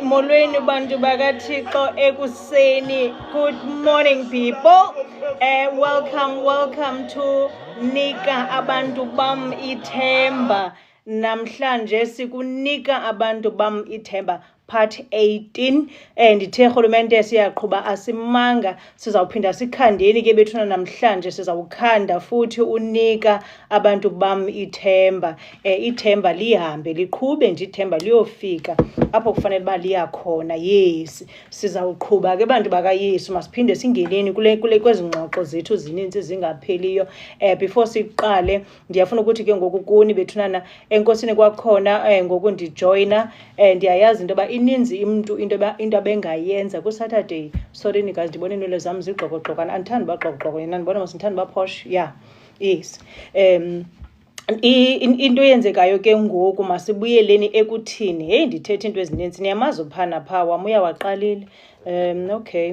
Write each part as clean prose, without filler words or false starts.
Molweni bantu bakaThixo ekuseni. Good morning people. Welcome to Nika Abantu Bam Ithemba. Namhlanje sikunika abantu bam ithemba part 18 ndithe rhulumente siyaqhuba asimanga sizawuphinda sikhandeni ke bethuna namhlanje sizawukhanda futhi unika abantu bam ithemba ithemba lihambe liqhube nje ithemba liyofika apho kufanele ba liyakhona. Yes, sizawuqhuba ke bantu bakaYesu, masiphinde singeneni kule kwezingxoxo zethu zininzi zingapheliyo. Before siqale ndiyafuna ukuthi ke ngoku kuni bethunana enkosini kwakhona ngoku ndijoyina ndiyayazi into yoba ininzi into abengayenza kuSaturday. Sorry guys, ndibona iinwele zam zigxokogxokana, andithandi bagxokogxoko yena, ndibona mos ndithanda baposh. Yeah, yes. Into eyenzekayo ke ngoku masibuyeleni ekuthini. Heyi, ndithetha into ezininzi, niyamazi uphana phaa wam uyawaqalile. Okay.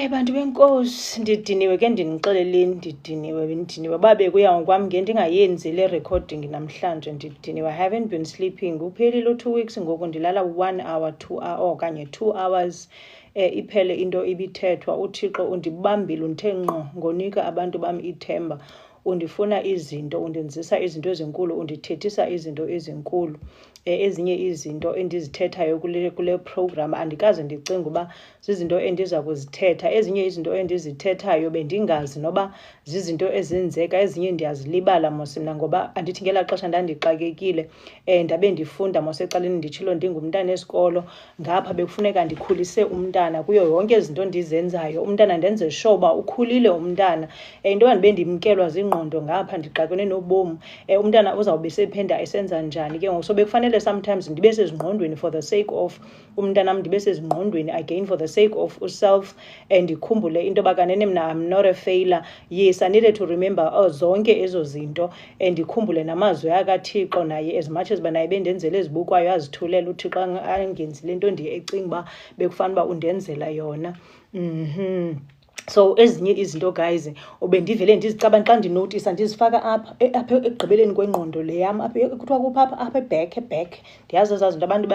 Bantu benkosi, ndidiniwe ke ndinixeleleni, ndidiniwe babe kuya ngokwam ndingayenzi le recording namhlanje. Ndidiniwe, I haven't been sleeping. Uphelile 2 weeks ngoku ndilala 1 hour 2 hours okanye 2 hours. Iphele into ibithethwa, uThixo undibambile undithe ngqo ngonika abantu bam ithemba. Undifuna izinto, undenzisa izinto ezinkulu, undithethisa izinto ezinkulu. Ezinye izinto endizithethayo kule program andikaze ndicinga uba zizinto endiza kuzithetha. Ezinye izinto endizithethayo bendingazi noba zizinto ezenzeka, ezinye ndiyazilibala mos mna ngoba andithi ngelaa xesha ndandixakekile ndabe ndifunda mos ecaleni nditshilo ndingumntana esikolo. Ngapha bekufuneka ndikhulise umntana kuyo yonke izinto ndizenzayo. Umntana ndenze sure uba ukhulile umntana. Into yoba ndibe ndimkelwa zingqondo ngapha ndixakene nobomi. Umntana uzawube sephinda esenza njani ke ngoku? So bekufanele sometimes ndibe sezingqondweni for the sake of umntanam, ndibe sezingqondweni again for the sake of uself, ndikhumbule into yoba kanene mna I'm not a failure. Yes, I needed to remember zonke ezo zinto, ndikhumbule namazwi akaThixo naye as much as naye bendenzela ezibukwayo azithulela uThixo angenzi le nto ecinga uba bekufanele uba undenzela yona. So ezinye izinto guys ubendivele ndizicabanga xa ndinotisa ndizifaka apha ekugqibeleni kwengqondo le yam apha kuthiwa kupha apha back. Ndiyazi ezazi into abantu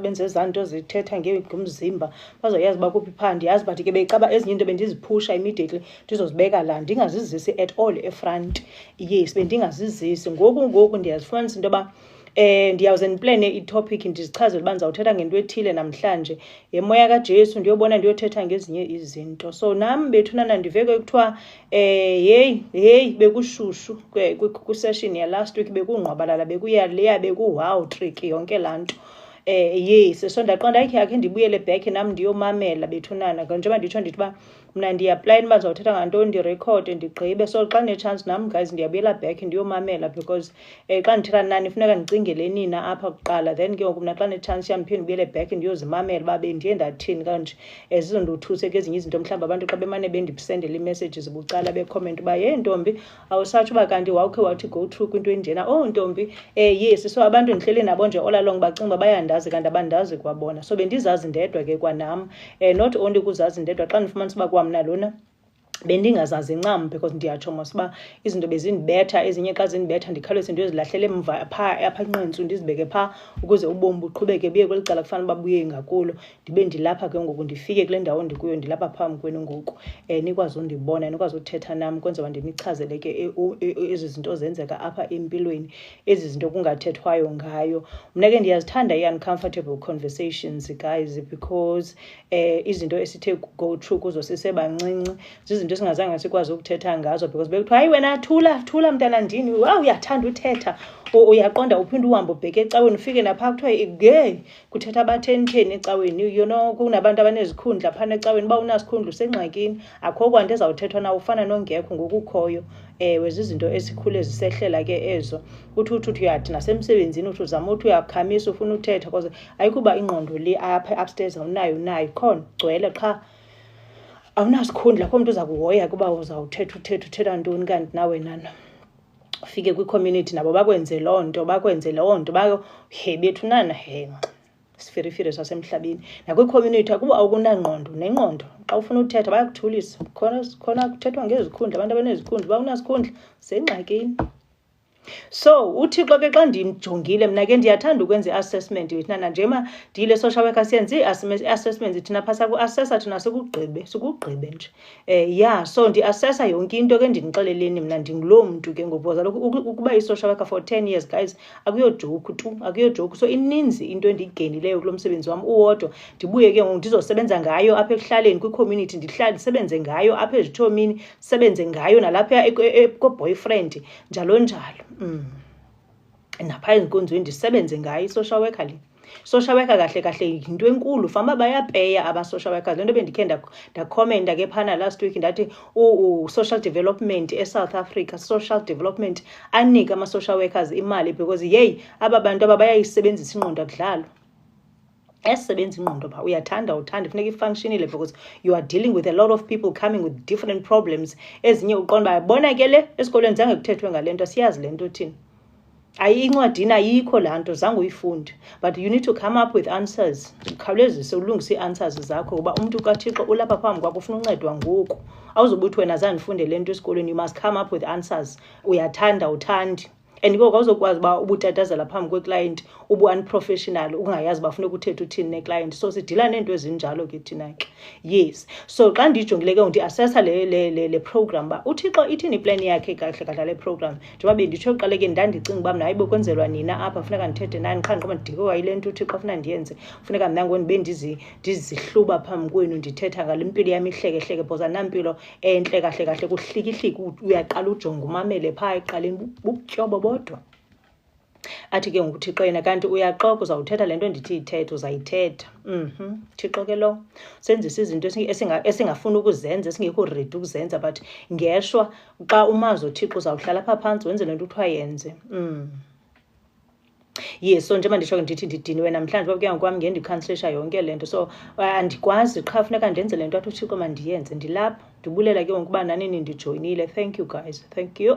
benze ezaa nto zithetha ngomzimba bazoyazi uba kuphi phaa. Ndiyazi but ke becaba ezinye into bendiziphusha immediately ndizozibeka la ndingazizisi at all efront. Yes, bendingazizisi. Ngoku ndiyazifumanisa into yoba ndiyawuze ndiplane itopic ndizichazele uba ndizawuthetha ngento ethile namhlanje. Yemoya kaJesu ndiyobona ndiyothetha ngezinye izinto. So nam bethunana ndiveke kuthiwa heyi bekushushu kwisession yalast week, bekungqwabalala, bekuyaleya, bekuwow tricky yonke laa nto. Yes, so ndaqonda akhe ndibuyele back nam ndiyomamela bethunana njengoba nditsho ndithi uba mna ndiyaplana uba ndizawuthetha ngantoni, ndirekhode ndigqibe. So xa ndinechance nam guys ndiyabuyela back ndiyomamela because xa ndithetha nani funeka ndicingele nina apha kuqala, then ke ngoku mna xa ndinechance yam phinde ndibuyele back ndiyozimamela uba bendiye ndathini kanje. Zizondothuse ke ezinye izinto mhlawumbi abantu xa bemane bendisendela ii-messages bucala becomment uba ntombi awusatsho uba kanti wawukhe wathi go through kwinto enjena. Ntombi yes. So abantu ndihleli nabo nje all along bacinga uba bayandazi kanti abandazi kwabona. So bendizazi ndedwa ke kwanam, not only kuzazi ndedwa xa ndifumanisa uba kwamna lona bendingazazi ncam because ndiyatsho mosiba izinto bezindibetha, ezinye xa zindibetha ndikhawuleze ndiyozilahlela emva phaa apha enqentsu ndizibeke phaa ukuze ubomi buqhubeke buye kweli cala kufanele babuye ngakulo. Ndibe ndilapha ke ngoku ndifike kule ndawo ndikuyo, ndilapha phambi kwenu ngoku nikwazi undibona, nikwazi uthetha nam kwenza uba ndinichazele ke ezi zinto zenzeka apha empilweni, ezi zinto kungathethwayo ngayo. Mna ke ndiyazithanda i-uncomfortable conversations guys, because izinto esithe go through kuzo sisebancinci zizinto esingazange sikwazi ukuthetha ngazo, because bekuthiwa hayi wena thula mntana ndini, uyathanda uthetha, uyaqonda uphinde uhambe ubheke ecaweni ufike naphaa kuthiwa kuthetha abatheni ecaweni, you know, kunabantu abanezikhundla phana ecaweni, uba unasikhundla usengxakini, akho kwanto ezawuthethwa nawo, ufana nongekho ngokukhoyo. Zizinto esikhule zisehlela ke ezo. Uthi uyathi nasemsebenzini uthi uzama uthi uyakhamisa ufuna uthetha because ayikuba ingqondo le apha upstairs awunayo khona gcwele qha awunasikhundla, akho mntu uza kuhoya kuba uthetha ntoni kanti nawe nana ufike kwi-community nabo bakwenze loo nto bethu nana sifirifiri sasemhlabeni. Nakwi-community akuba awukunangqondo nengqondo, xa ufuna uthetha bayakuthulisa. Khona kuthethwa ngezikhundla, abantu abanezikhundla, uba unasikhundla sengxakini. So uThixo ke xa ndimjongile mna ke ndiyathanda ukwenza i-assessment wethnana, njema ndiyile social worker siyenza i-assessments thina phasa ku-assessa thina sikugqibe nje. So ndi-assessa yonke into ke ndinixeleleni mna ndinguloo mntu ke ngoku, ukuba i-social worker for 10 years guys akuyojoku tu, akuyojoku. So ininzi into endiyigenileyo kulo msebenzi wam uwodwa, ndibuye ke ngoku ndizosebenza ngayo apha ekuhlaleni kwi-community, ndisebenze ngayo apha ezithomini, ndisebenze ngayo nalapha ko-boyfriend njalo njalo. Napha ezinkonzweni ndisebenze ngayo i-social worker le. Social worker kahle yinto enkulu, famba bayapeya aba-social workers. Le nto bendikhe ndakhomenta ke phana last week ndathi social development e-South Africa, social development anike ama-social workers imali because aba bantu aba bayayisebenzisa ingqondo akudlalwa. Esisebenza ingqondo pha uyathanda funeka ifunctionile because you are dealing with a lot of people coming with different problems. Ezinye uqonda bayabona ke le esikolweni zange kuthethwe ngale nto, siyazi le nto thina. Incwadini ayikho laa nto, zange uyifunde, but you need to come up with answers. Ukhawulezise ulungise ii-answers zakho kuba umntu kaThixo ulapha phambi kwakho ufuna uncedwa ngoku. Awuzobe uthi wena zange ndifunde le nto esikolweni. You must come up with answers. Uyathanda awuthandi. And ngoku awuzokwazi uba ubutatazela phambi kweklayenti ubu-unprofessional ungayazi uba funeka uthethe uthini neklayenti. So sidila neento ezinjalo ke thina ke. Yes. So xa ndijongile ke ndi-assessa le program uba uThixo ithini iplan yakhe kahle le program. Njengoba benditsho ekuqalekeni ndandicinga uba mna hayibo kwenzelwa nina apha funeka ndithethe nani qha ngoba ndidikwe yile nto uThixo ufuna ndiyenze. Funeka mna ngoku ndibe ndizihluba phambi kwenu ndithetha ngale mpilo yam ihlekehleke because andinampilo entle kahle kuhlikihliki. Uyaqala ujonga umamele phaa ekuqaleni bubutyobo bodwa. Athi ke ngoku Thixo yena kanti uyaxoka uzawuthetha le nto ndithi ithethe uzayithetha. Thixo ke lo senzisa izinto esingafuni ukuzenza, esingekho ready ukuzenza, but ngeshwa xa umazi uThixo uzawuhlala apha phantsi wenze le nto kuthiwa yenze. Yes, so njengoba nditsho ndithi ndidiniwe namhlanje kuba ke ngokwam ngendikhansilisha yonke le nto. So andikwazi qha funeka ndenze le nto athi uThixo mandiyenze. Ndilapha ndibulela ke ngokuba nanini ndijoyinile. Thank you guys, thank you.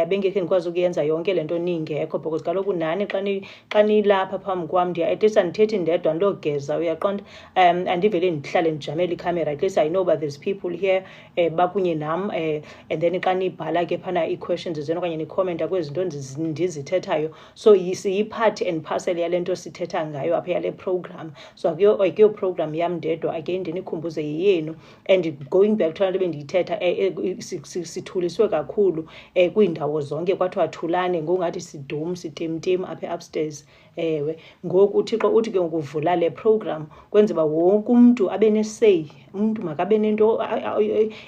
Bengekhe ndikwazi ukuyenza yonke le nto ningekho because kaloku nani xa nilapha phambi kwam at least andithethi ndedwa ndilogeza, uyaqonda. Andivele ndihlale ndijamele ikhamera, at least I know that there's people here bakunye nam. And then xa nibhala ke phana ii-questions zenu okanye nikhomenta kwezi zinto ndizithethayo, so yi-part and parcel yale nto sithetha ngayo apha yale program. So akuyo program yam ndedwa, again ndinikhumbuze yeyenu. And going back to le bendiyithetha, sithuliswe kakhulu kwiindawo zonke, kwathiwa thulane ngokungathi sidum sitemtem apha upstairs. Ngoku uThixo uthi ke ngokuvula le program kwenza uba wonke umntu abe ne-say, umntu makabe nento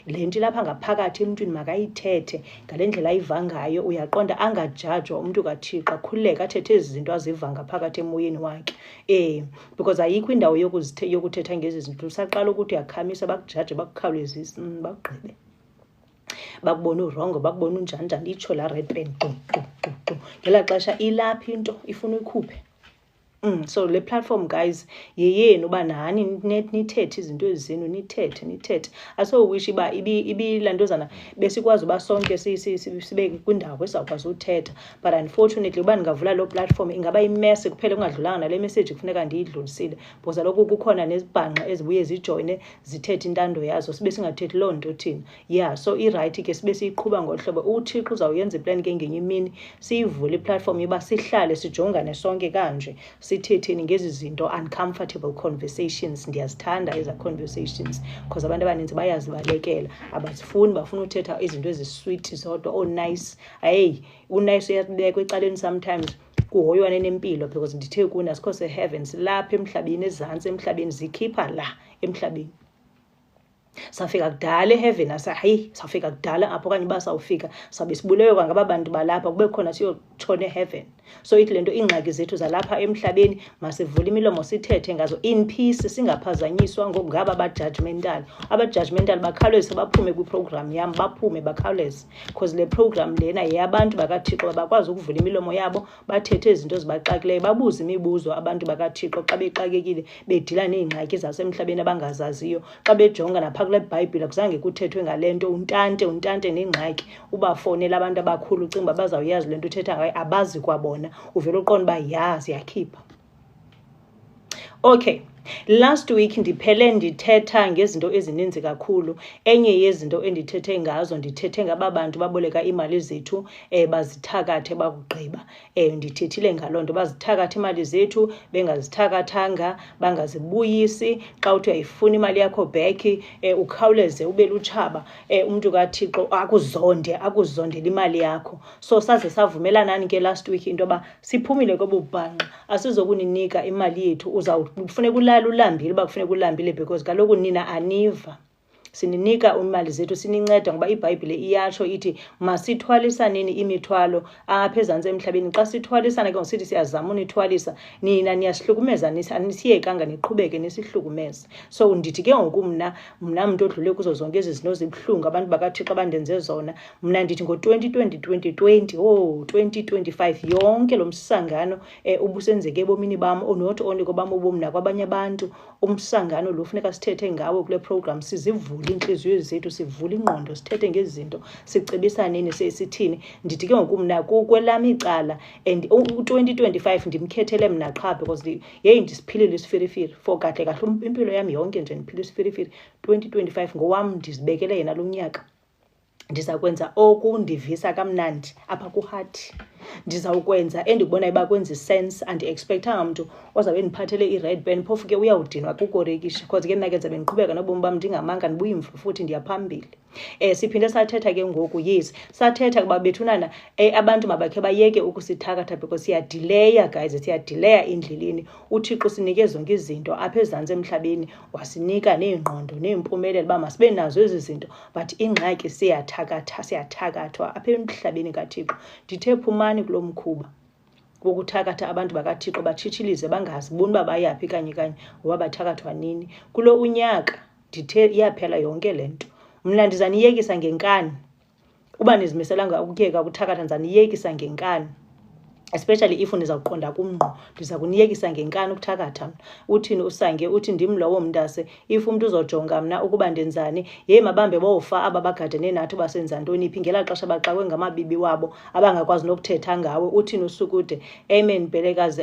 le nto ilapha ngaphakathi emntwini makayithethe ngale ndlela ayiva ngayo, uyaqonda, angajajwa umntu kaThixo, akhululeke athethe ezi zinto aziva ngaphakathi emoyeni wakhe. Because ayikho indawo yokuthetha ngezi zinto. Usaqala ukuthi uyakhamisa bakujaje bakukhawulezise, bakugqibe bakubona urongo, bakubona unjani itsho la red pen ngelaa xesha ilapha into ifuna uyikhuphe. So le platform guys yeyenu uba nani nithethe izinto ezinu nithethe asowish uba ibilantozana besikwazi uba sonke sibe kwindawo esizawukwazi uthetha, but unfortunately uba ndingavula loo platform ingaba imesi kuphela kungadlulanga nale message kufuneka ndiyidlulisile, because kaloku kukhona nezibhanqa ezibuye zijoyine zithethe intando yazo sibe singathethi loo nto thina. Yeah, so irayithi ke sibe siyiqhuba ngolu hlobo. uThixo uzawuyenza iplan ke ngenye imini siyivule iplatform yoba sihlale sijongane sonke kanje sithetheni ngezi zinto, uncomfortable conversations. Ndiyazithanda eza conversations because abantu abaninzi bayazibalekela, abazifuni, bafuna uthetha izinto ezisweet zodwa. Nice, hey, unice uyabekwa ecaleni sometimes kuhoywane nempilo, because ndithe kuna sikho se-heaven silapha emhlabeni, ezantsi emhlabeni, zikhipha la emhlabeni. Safika kudala eheaven, safika kudala apho, okanye uba sawufika sabe sibulewe kwangaba bantu balapha kube khona siyotshona eheaven. So ithi le nto iingxaki zethu zalapha emhlabeni masivule imilomo sithethe ngazo in peace, singaphazanyiswa ngaba abajudgmental. Abajudgmental bakhawuleze baphume kwiprogram yam, baphume bakhawuleze, because le program lena yeyabantu bakaThixo bakwazi ukuvula imilomo yabo bathethe izinto ezibaxakileyo, babuze imibuzo abantu bakaThixo xa bexakekile bedila neengxaki zasemhlabeni abangazaziyo. Xa bejonga napha kule Bhayibhile akuzange kuthethwe ngale nto, untante nengxaki, ubafonela abantu abakhulu ucinga uba bazawuyazi le nto uthetha ngayo, abazi kwabona, uvele uqonda uba yazi yakhipha. Okay, last week ndiphele ndithetha ngezinto ezininzi kakhulu. Enye yezinto endithethe ngazo, ndithethe ngaba bantu baboleka imali zethu bazithakathe bakugqiba. Ndithethile ngaloo nto, bazithakathe imali zethu bengazithakathanga, bangazibuyisi. Xa uthi uyayifuna imali yakho back, ukhawuleze ube lutshaba, umntu kaThixo akuzondele imali yakho. So saze savumelanani ke last week into yoba siphumile kobu bhanqa, asizokuninika imali yethu, uzawufuneka ulambile uba kufuneka ulambile, because kaloku nina aniva. Sininika imali zethu, sininceda ngoba iBhayibhile iyatsho ithi masithwalisaneni imithwalo apha ezantsi emhlabeni. Xa sithwalisana ke sithi siyazama unithwalisa, nina niyasihlukumeza, anisiyekanga niqhubeke nisihlukumeze. So ndithi ke ngoku mna mntu odlule kuzo zonke ezi zinto zibuhlungu abantu bakaThixo abandenze zona, mna ndithi ngo-2025 yonke lo msangano ubusenzeke ebomini bam, not only kobam ubomi nakwabanye abantu, umsangano lo funeka sithethe ngawo kule program. Sizivule inhliziyo zethu, sivule ingqondo, sithethe ngezinto, sicebisaneni, sithini. Ndithi ke ngoku mna kwelam icala, and u-2025 ndimkhethele mna qha because ndisiphilile isifirifiri for kahle impilo yami yonke nje ndiphile isifirifiri. 2025 ngowam, ndizibekele yena lo nyaka. Ndiza kwenza okundivisa kamnandi apha kuhati. Ndizawukwenza endikubonayo uba kwenza isense. Andi-expectanga mntu ozawube ndiphathele i-red pen, phofu ke uyawudinwa kukorekisha, because ke mna ke ndizabe ndiqhubeka nobomi bam ndingamanga, ndibuyimvu futhi ndiyaphambili. Siphinde sathetha ke ngoku, yes, sathetha kuba bethunana abantu mabakhe bayeke ukusithakatha, because siyadileya guys, siyadileya endleleni. uThixo sinike zonke izinto apha ezantsi emhlabeni, wasinika neengqondo neempumelelo uba masibe nazo ezi zinto, but ingxaki siyathakathwa apha emhlabeni kaThixo. Ndithe phumani kulo mkhuba wokuthakatha abantu bakaThixo batshitshilize bangaziboni uba bayaphi kanye ngoba bathakathwa nini. Kulo unyaka ndithe iyaphela yonke le nto. Mna ndizaniyekisa ngenkani, uba nizimiselanga ukuyeka ukuthakatha ndizaniyekisa ngenkani, especially if nizawuqonda kumngqo, ndiza kuniyekisa ngenkani ukuthakatha. Uthini uSange? Uthi ndim lowo mntase, if umntu uzojonga mna ukuba ndenzani, mabambe bofa aba bagadene nathi basenza ntoni phi ngela xesha baxakwe ngamabibi wabo abangakwazi nokuthetha ngawe. Uthini uSukude? Amen Bhelekazi,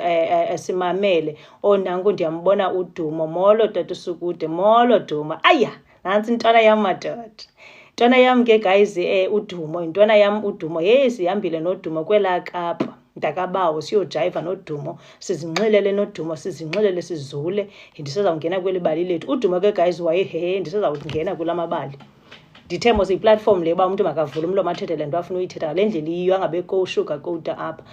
simamele. Nanku ndiyambona uDumo. Molo tata uSukude, molo Duma. Aya, nantsi intwana yam madoda. Intwana yam ke guys, uDumo, intwana yam uDumo. Sihambile noDumo kwelaa Kapa, Ndakabawo, siyojayiva noDumo, sizinxilele noDumo, sizinxilele sizule. Ndisezawungena kweli bali lethu. uDumo ke guys ndisezawungena kula mabali. Ndithe mos iplatform le uba umntu makavule umlomo athethe le nto afuna uyithetha le ndlela iyiyo, angabekho sugarcoat apha.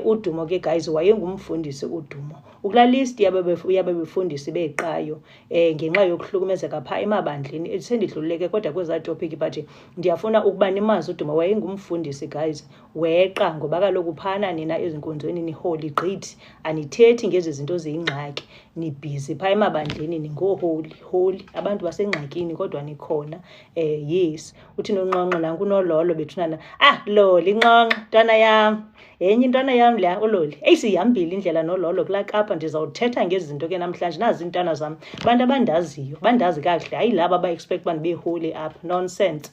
uDumo ke guys wayengumfundisi uDumo. Ukulaa list yabebefundisi beqayo ngenxa yokuhlukumezeka phaa emabandleni. Sendidluleke kodwa kwezaa topic, but ndiyafuna ukuba nimazi uDumo wayengumfundisi guys, weqa ngoba kaloku phana nina ezinkonzweni niholy gqithi, anithethi ngezi zinto ziyingxaki, nibhizi phaa emabandleni ningoholy, abantu basengxakini kodwa nikhona. Yes, uthi noNqonqo nanku uNololo bethunana. Loli Nqonqo, ntwana yam, yenye intwana yam leya uloli siyihambile indlela nololo kulaa Kapa. Ndizawuthetha ngezinto ke namhlanje, nazi iintwana zam, abantu abandaziyo, bandazi kakuhle, hayi laba ba-expect uba ndibe-holy apha, nonsense.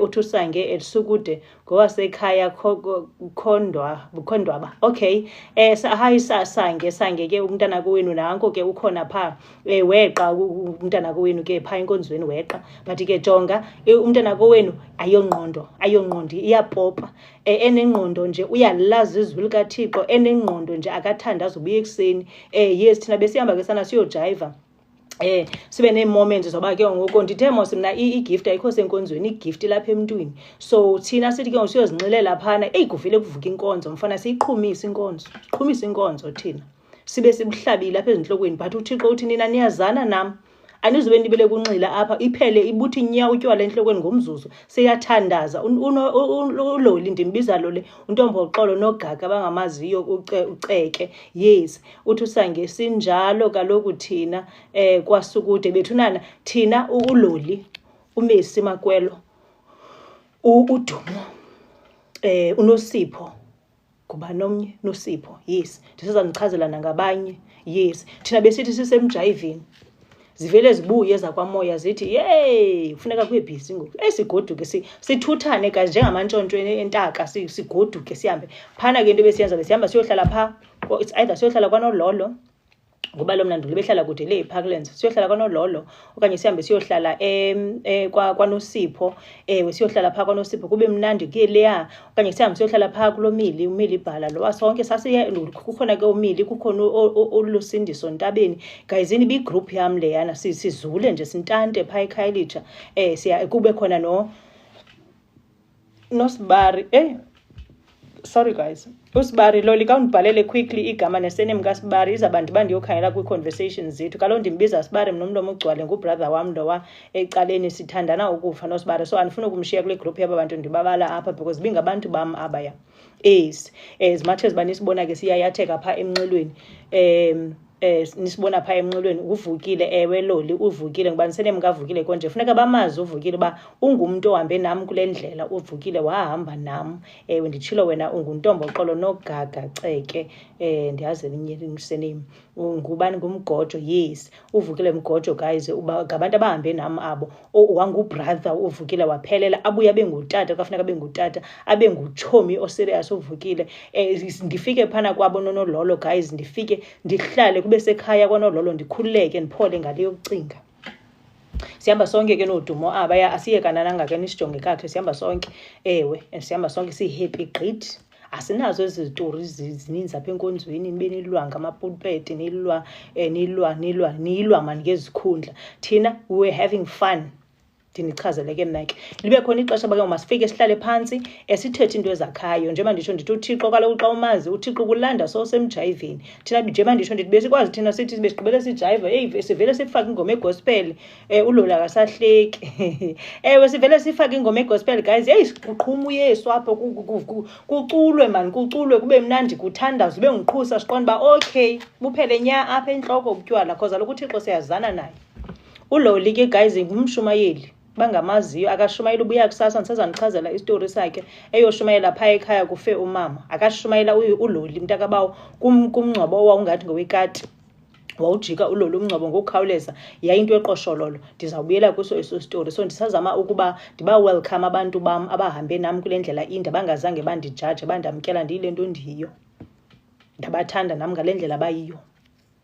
Uthi uSange Sukude ngowasekhaya Khondwaba. Okay, hayi Sange ke umntana kowenu nanko ke ukhona phaa, weqa umntana kowenu ke phaa enkonzweni weqa, but ke jonga umntana kowenu ayongqondi, iyapopa. Enengqondo nje uyalazi izwi likaThixo, enengqondo nje akathandaza ubuya ekuseni. Yes, thina besihamba ke sana siyojayiva, sibe nee-moments zoba ke ngoku ndithe mos mna igift ayikho senkonzweni, igift lapha emntwini. So thina sithi ke ngoku siyozinxilela phana, kuvele kuvuka inkonzo, mfana siyiqhumisa inkonzo thina, sibe sibuhlabile apha ezintlokweni. But uThixo uthi nina niyazana nam, anizube nibele kunxila apha iphele ibuthi nya utywala entlokweni ngomzuzu, siyathandaza. Uloli ndimbiza Loli, untomboxolo nogaga abangamaziyo, uceke. Yes, uthi uSange sinjalo kaloku thina kwaSukude bethunana, thina uLoli, uMercy Makwelo, uDumo, uNosipho, kuba nomnye Nosipho. Yes, ndisezandichazela nangabanye. Yes, thina besithi sisemjayivini, zivele zibuye zakwamoya zithi yey kufuneka kube busy ngoku, sigoduke sithuthane guys njengamantshontsho entaka, sigoduke sihambe phana. Ke into besiyenza besihamba siyohlala phaa, it's either siyohlala kwaNololo, ngoba lo mna ndule behlala kude le eParklands, siyohlala kwaNololo okanye sihambe siyohlala kwaNosipho. Siyohlala phaa kwaNosipho kube mnandi ke leya, okanye sihambe siyohlala phaa kulomili, uMili Bhala lo sonke kukhona ke uMili, kukhona uLusindiso Ntabeni. Guyizini ibigroup yam leyana, sizule nje sintante phaa eKhayelitsha. Kube khona noSibari, sorry guys, uSibari Loli kawundibhalele quickly igama nesename kaSibari, izaba ndiba ndiyokhangela kwi-conversations zethu. Kaloku ndimbiza Sibari mnomlomo ugcwale, ngubrother wam lowa ecaleni, sithandana ukufa noSibari. So andifuna ukumshiya kule group yaba bantu ndibabala apha because bingabantu bam abaya. As much as banisibona ke siyayatheka phaa emnxilweni, nisibona phaa emnxilweni. Uvukile, ewe Loli uvukile, ngoba ndisename kavukile konje. Funeka bamazi uvukile uba ungumntu ohambe nam kule ndlela, uvukile wahamba nam. Nditshilo wena unguntomboxolo nogaga ceke, ndiyazi elinye isename, ngubani, ngumgojo. Yes, uvukile mgojo guys, uba ngabantu abahambe nam abo. Wangubrother uvukile waphelela, abuye abe ngutata, kafuneka abe ngutata, abe ngutshomi oserious uvukile. Ndifike phana kwabo noNololo guys, ndifike ndihlale kube sekhaya kwaNololo, ndikhululeke ndiphole ngale yokucinga. Sihamba sonke ke noDumo abaya, asiyekanananga ke nisijonge kakuhle, sihamba sonke. Sihamba sonke sihappy gqithi. Asinazo ezi zitori zininzi apha enkonzweni, nibe nilwa ngamapulpeti, nilwa mani ngezikhundla. Thina we were having fun. Ndinichazele ke mna ke libe khona ixesha bake masifike sihlale phantsi, sithethe into ezakhayo. Njengoba nditsho ndithi uThixo kaloku xa umazi, uThixo kulanda semjayivini. Thina njengoba nditsho ndithi besikwazi thina sithi besigqibele sijayiva, sivele sifake ingoma egospel. ULoli akasahleki. Sivele sifake ingoma egospel guys, kuqhuma uYesu apho, kuculwe mani, kuculwe kube mnandi, kuthandaza, ube ngiqhusa siqonda uba okay buphele nya apha entloko ubutywala, cause kaloku uThixo siyazana naye. uLoli ke guys ngumshumayeli, bangamaziyo akashumayela ubuya kusasa. Ndisezandichazela isitori sakhe, eyoshumayela phaa ekhaya kufe umama. Akashumayela uLoli mntakabawo kumngcwabo owawungathi ngowekati. Wawujika uLoli umngcwabo ngokukhawuleza, yayinto eqoshololo. Ndizawubuyela kuso eso story. So ndisazama ukuba ndiba-welcome abantu bam abahambe nam kule ndlela inde, bangazange bandijaje, bandamkela ndiyile nto ndiyiyo. Ndabathanda nam ngale ndlela bayiyo.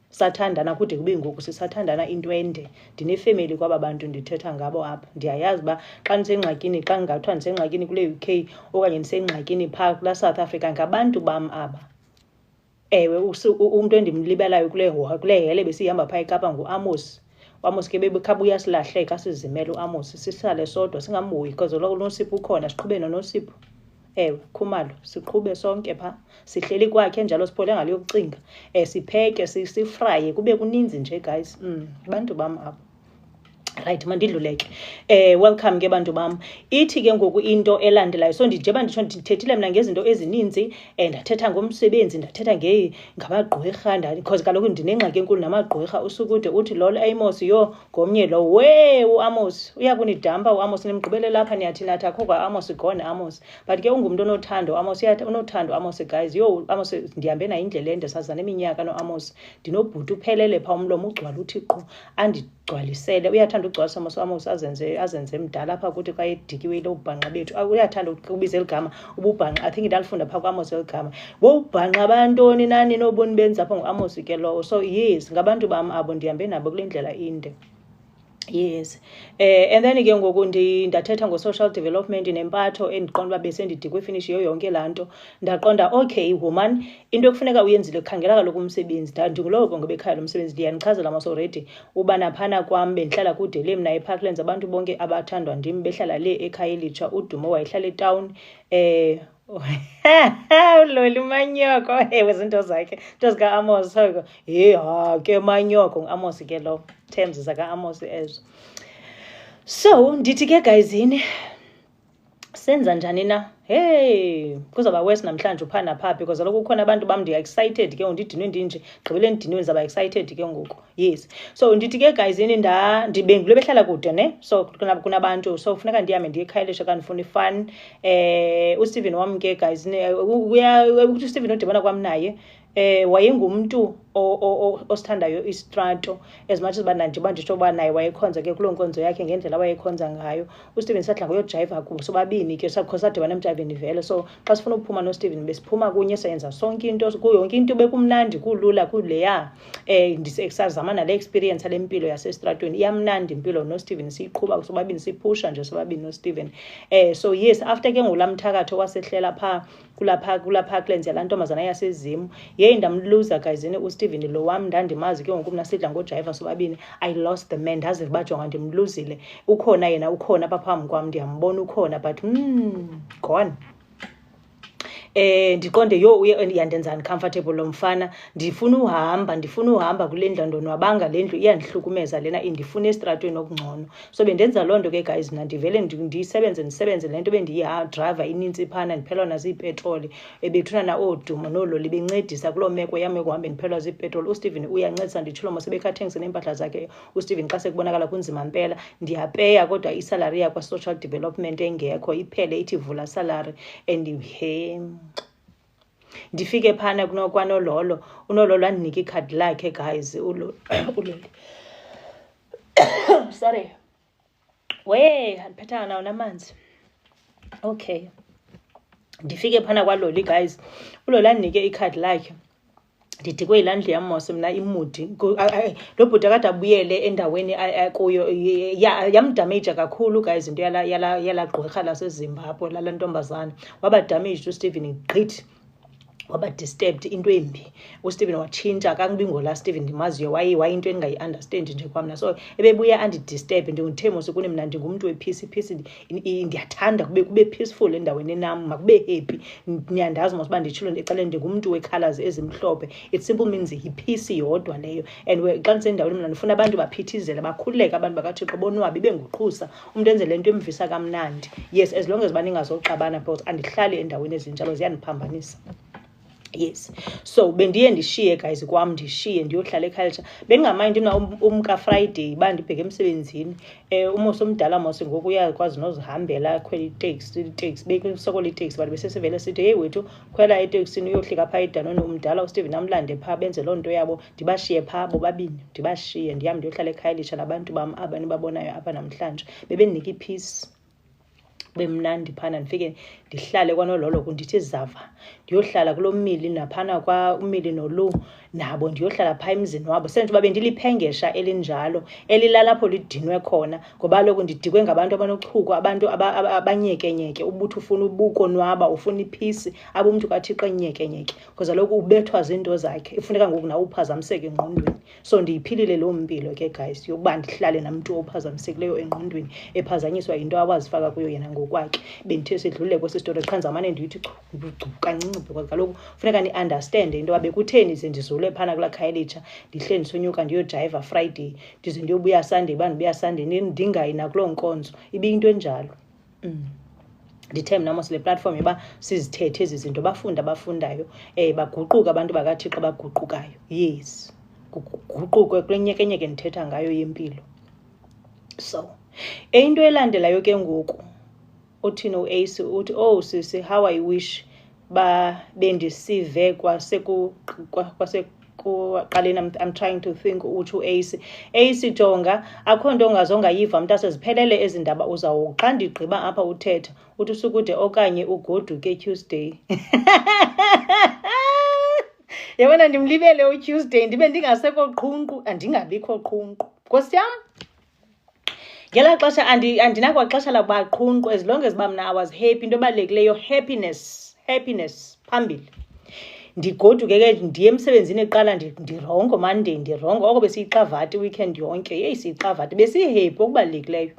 Sathandana kude kube ngoku sisathandana into ende. Ndinefemeli kwaba bantu ndithetha ngabo apha. Ndiyayazi uba xa ndisengxakini, xa ngathiwa ndisengxakini kule UK okanye ndisengxakini phaa kula South Africa, ngabantu bam aba. Umntu endimlibalayo kule hele besihamba phaa eKapa nguAmos. uAmos ke bebekhabuya silahleka, sizimele uAmos, sisale sodwa singamhoyi because lo Nosipho ukhona, siqhube noNosipho. Khumalo siqhube sonke phaa, sihleli kwakhe njalo, siphole ngale yokucinga. Sipheke, sifraye, kube kuninzi nje guys. Abantu bam apho. Right, mandidluleke. Welcome ke bantu bam. Ithi ke ngoku into elandelayo. So njengoba nditsho ndithethile mna ngezinto ezininzi, ndathetha ngomsebenzi, ndathetha ngamagqwirha, because kaloku ndinengxaki enkulu namagqwirha. Usukude uthi lolo Amos ngomnye lo, uAmos uyakunidampa uAmos, nimgqibele lapha niyathi nathi akho kwa-Amos gone Amos. But ke ungumntu onothando uAmos, unothando uAmos guys. Amos ndihambe naye indlela ende, sazana iminyaka noAmos. Ndinobhuti uphelele phaa umlomo ugcwala uthi qhu, gcwalisele. Uyathanda ugcwalisa Amos azenze mdala apha kuthi xa edikiwe lo ubhanqa bethu. Uyathanda ukubiza eligama ububhanqa. I think ndalifunda phaa kwa-Amos eligama. Ubhanqa bantoni nani noboni benza apha ngu-Amos ke lowo. So yes, ngabantu bam abo ndihambe nabo kule ndlela inde. Yes. And then ke ngoku ndathetha ngo-social development nempatho endiqonda uba besendidikwe finish yonke laa nto. Ndaqonda okay woman, into ekufuneka uyenzile khangela kaloku umsebenzi. Ndingulowo ke ngoba ekhaya lo msebenzi ndiyanichazela mos already uba naphana kwam bendihlala kude le mna eParklands, abantu bonke abathandwa ndim behlala le ekhaya elitsha. uDumo wayehlala etawuni. Uloli Manyoko, ewe zinto zakhe, into zika-Amos. Ke Manyoko ngu-Amos ke lo, terms zaka-Amos ezo. So ndithi ke guyzini, senza njani na? Hey, kuzawuba worse namhlanje upha napha, because kaloku kukhona abantu bam ndiya-excited ke ngoku, ndidinwe ndinje, gqibele ndidinwe ndizawuba excited ke ngoku. Yes. So ndithi ke guyzini, ndibengule behlala kude ne, so kunabantu, so funeka ndihambe ndiye ekhaya elisha xa ndifuna ifun. uSteven wam ke guyzini, ukuthi uSteven odibana kwam naye, wayengumntu osithandayo istrato, as much as uba nditsho uba naye wayekhonza ke kuloo nkonzo yakhe ngendlela wayekhonza ngayo. uSteven sadla ngoyojayiva kubo sobabini ke, sakho sadibana emjayiveni vele. So xa sifuna ukuphuma noSteven besiphuma kunye, sayenza sonke into, yonke into bekumnandi, kulula, kuleya. Sazama nale experience yale mpilo yasestratweni, iyamnandi impilo noSteven, siyiqhuba sobabini, siphusha nje sobabini noSteven. So yes, after ke ngulaa mthakatho wasehlela phaa kulaa Parklands yalaa ntombazana yaseZimu, ndamluza guyzini uSteven lo wam. Ndandimazi ke ngoku mna sidla ngojayiva sobabini. I lost the man, ndaze bajonga ndimluzile. Ukhona yena, ukhona apha phambi kwam, ndiyambona ukhona, but gone. Ndiqonde yandenzani comfortable lo mfana, ndifuna uhamba kule ndlu, ndonwabanga le ndlu, iyandihlukumeza lena, indifuna estratweni okungcono. So bendenza loo nto ke guys, mna ndivele ndisebenze le nto bendiyidrayiva inintsi phana, ndiphelwa naziipetroli, bethuna naOodumo noololi bencedisa kuloo meko yam yokuhambe ndiphelwa ziipetroli. uSteven uyancedisa, nditshilo mos sebekhathengise neempahla zakhe uSteven xa sekubonakala kunzima mpela. Ndiyapeya kodwa isalari yakwa-social development engekho, iphele ithi vula salary. And ndifike phana kwanololo, unololo andinika ikhadi lakhe guys, uloli. Sorry, andiphethanga nawo namanzi. Okay, ndifike phana kwaloli guys, uloli andinike ikhadi lakhe. Ndidikwe yilaa ndlu yam mos mna imudi. Lo bhuti akade abuyele endaweni kuyo, yamdamaja kakhulu guys into yala gqwirha laseZimbabwe, lala ntombazana. Waba damaged uSteven gqithi, waba disturbed, into embi. uSteven watshintsha, akangubi ngolaa Steven ndimaziyo, wayinto endingayi-understand nje kwamna. So ebebuya andidisturbe, ndinguthe mos kuni mna ndingumntu wepeace, ndiyathanda kube peaceful endaweni nam, makube happy. Niyandazi mos uba nditshilo ecaleni ndingumntu wee-colours ezimhlophe. It simple means yipeace yodwa leyo. And xa ndisendaweni mna ndifuna abantu baphithizele, bakhululeke abantu bakaThixo, bonwabe, benguqhusa, umntu enze le nto emvisa kamnandi. Yes, as long as uba ningazoxabana, because andihlali endaweni ezinjalo, ziyandiphambanisa. Yes. So bendiye ndishiye guys kwam, ndiyohlala ekhaya. Bendingamayindi mna umkaFriday uba ndibheke emsebenzini. Umos omdala mos ngoku uyakwazi nozihambela, akhwela iteksi, besokola iteksi, but besesevele sithi hey wethu khwela eteksini uyohlika phaa edanoni. Umdala uSteven amlande phaa, benze loo nto yabo, ndibashiye phaa bobabini, ndibashiye ndihambe ndiyohlala ekhaya elitsha nabantu bam aba nibabonayo apha namhlanje. Bebendinika ipeace, bemnandi phana. Ndifike ndihlale kwanololo, kundithi zava ndiyohlala kuloo mili naphana kwa umili nolu, nabo ndiyohlala phaa emzini wabo. Senje uba bendiliphengesha elinjalo, elilalapho lidinwe khona, ngoba kaloku ndidikwe ngabantu abanochuku, abantu abanyekenyeke. Ubuthi ufuna ubukonwaba, ufuna ipeace, abe umntu kaThixo enyekenyeke, because kaloku ubethwa zinto zakhe. Ifuneka ngoku nawe uphazamiseke engqondweni. So ndiyiphilile loo mpilo ke guys, yokuba ndihlale namntu ophazamisekileyo engqondweni, ephazanyiswa yinto awazifaka kuyo yena ngokwakhe. Bendithe sidlulele kwesi sitori, qha ndizamane ndiyithi kancinci, because kaloku funeka ni-understande into yoba bekutheni ze ndizule ndivulwe phana kulaa Khayelitsha ndihle ndisonyuka ndiyojayiva Friday ndize ndiyobuya Sunday uba ndibuya Sunday ndingayi nakuloo nkonzo ibiyinto enjalo. Ndithe mna mos le platform yoba sizithethe ezi zinto bafunde abafundayo baguquke abantu bakaThixo baguqukayo. Yes, kuguquke kule nyekenyeke ndithetha ngayo yempilo. So into elandelayo ke ngoku uthini uAce uthi oh sisi how I wish ba bendisive kwasekuqaleni. I'm trying to think uthi uAce jonga akho nto ongazongayiva mntase ziphelele ezi ndaba uzawuxa ndigqiba apha uthetha uthi usukude okanye ugoduke Tuesday. Yabona ndimlibele uTuesday ndibe ndingasekho qhunqu andingabikho qhunqu Nkosi yam. Ngela xesha andinakwaxesha lakuba qhunqu as long as uba mna I was happy. Into ebalulekileyo happiness phambili. Ndigoduke ke ndiye emsebenzini eqala ndirongo Monday ndirongo oko besiyixavati weekend yonke siyixavati besihappy okubalulekileyo.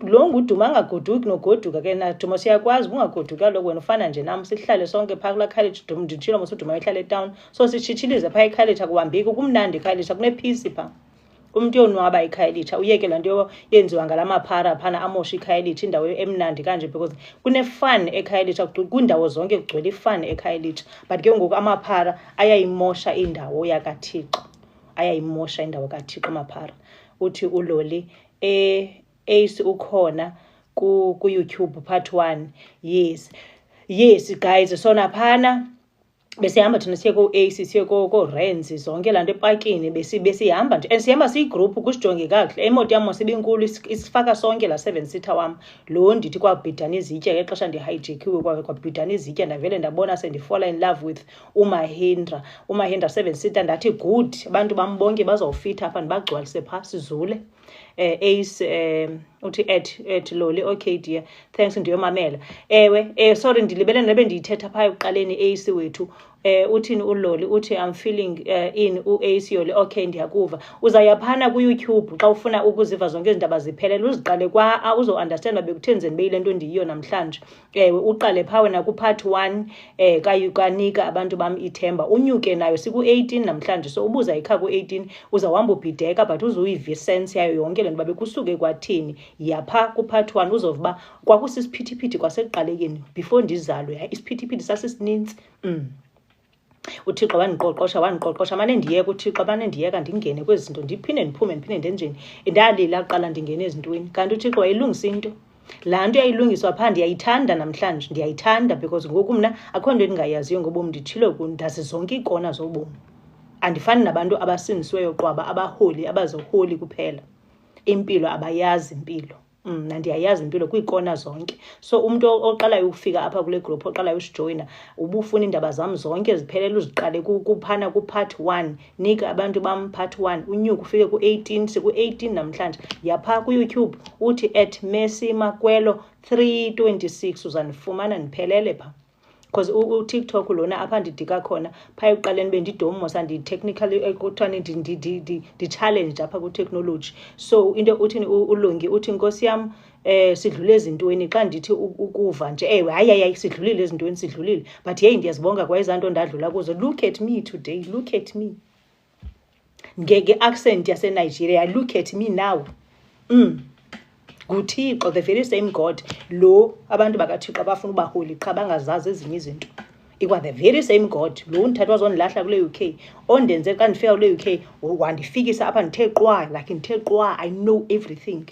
Lo nguduma angagoduki nogoduka ke naduma siyakwazi ungagoduki kaloku wena ufana nje nam sihlale sonke phaa kulaa Khayelitsha nditshilo mos uduma ehlala etown so sitshitshilize phaa eKhayelitsha kuhambiki kumnandi eKhayelitsha kunephisi phaa. Umntu yonwaba eKhayelitsha uyeke laa nto yenziwa ngala maphara phana amosha iKhayelitsha indawo emnandi kanje because kune-fun eKhayelitsha kwiindawo zonke kugcwele i-fun eKhayelitsha but ke ngoku amaphara ayayimosha indawo yakaThixo ayayimosha indawo kaThixo amaphara. Uthi uLoli Ace ukhona ku-YouTube part 1. Yes guys sona phana besihamba thina siye ku-Ace siye ko-Rands zonke laa nto epakini besihamba nje and sihamba siyigruphu kusijonge kakuhle. Imoto yam mosibinkulu isifaka sonke laa 7-seater wam lo ndithi kwabhidana izitya ngexesha ndihayijekhiwe kwabhidana izitya ndavele ndabona sendifola in love with uMahindra 7-seater ndathi good abantu bam bonke bazawufitha apha ndibagcwalise phaa sizule. Ace uthi at Loli okay dear thanks ndiyomamela. Ewe sorry ndilibele ndabe ndiyithetha phaa ekuqaleni Ace wethu. Uthini uLoli uthi I'm feeling in uAce Yoli okay ndiyakuva. Uzawuya phana ku-YouTube xa ufuna ukuziva zonke izindaba ziphelele uziqale kwa uzo-understand bekuthenzeni beyile nto ndiyiyo namhlanje. Uqale phaa wena ku-part 1 kanika abantu bam ithemba unyuke nayo siku-18 namhlanje so ubuza yikha ku-18 uzawuhamba ubhideka but uzuyiva isense yayo yonke le nto babekusuke kwathini yapha ku-part 1 uzova uba kwakusisiphithiphithi kwasekuqalekeni before ndizalwe isiphithiphithi sasisinintsi. uThixo wandiqoqosha mane ndiyeka uThixo mane ndiyeka ndingene kwezi zinto ndiphinde ndiphume ndiphinde ndenjeni ndalila kuqala ndingene ezintweni kanti uThixo wayilungisa into laa nto yayilungiswa phaa ndiyayithanda namhlanje ndiyayithanda because ngoku mna akho nto endingayaziyo ngobomi nditshilo ndazi zonke iikona zobomi andifani nabantu abasindisiweyo qwaba abaholi abazoholi kuphela impilo abayazi impilo mna ndiyayazi impilo kwiikona zonke so umntu oqalayo ukufika apha kule group oqalayo usijoyina ubufuna iindaba zam zonke ziphelele uziqale kuphana ku-part 1 nika abantu bam part 1 unyuka ufike ku-18 siku-18 namhlanje yapha ku-YouTube uthi @Mercy Makwelo 326 uzandifumana ndiphelele phaa because uTikTok lona apha ndidika khona phaa ekuqaleni bendidomosa ndi-technically ekuthiwani ndi-challenge apha ku-technology so into uthini uLungi uthi Nkosi yam sidlule ezintweni xa ndithi ukuva nje ewe hayi sidlulile ezintweni sidlulile but yeyi ndiyazibonga kwa ezaa nto ndadlula kuzo look at me today look at me nge-accent yaseNigeria look at me now nguThixo the very same God lo abantu bakaThixo abafuna ubaholi qha bangazazi ezinye izinto ikwa the very same God lo undithatha wazondilahla kule UK ondenze xa ndifika kule UK wandifikisa apha ndithe qwa like ndithe qwa I know everything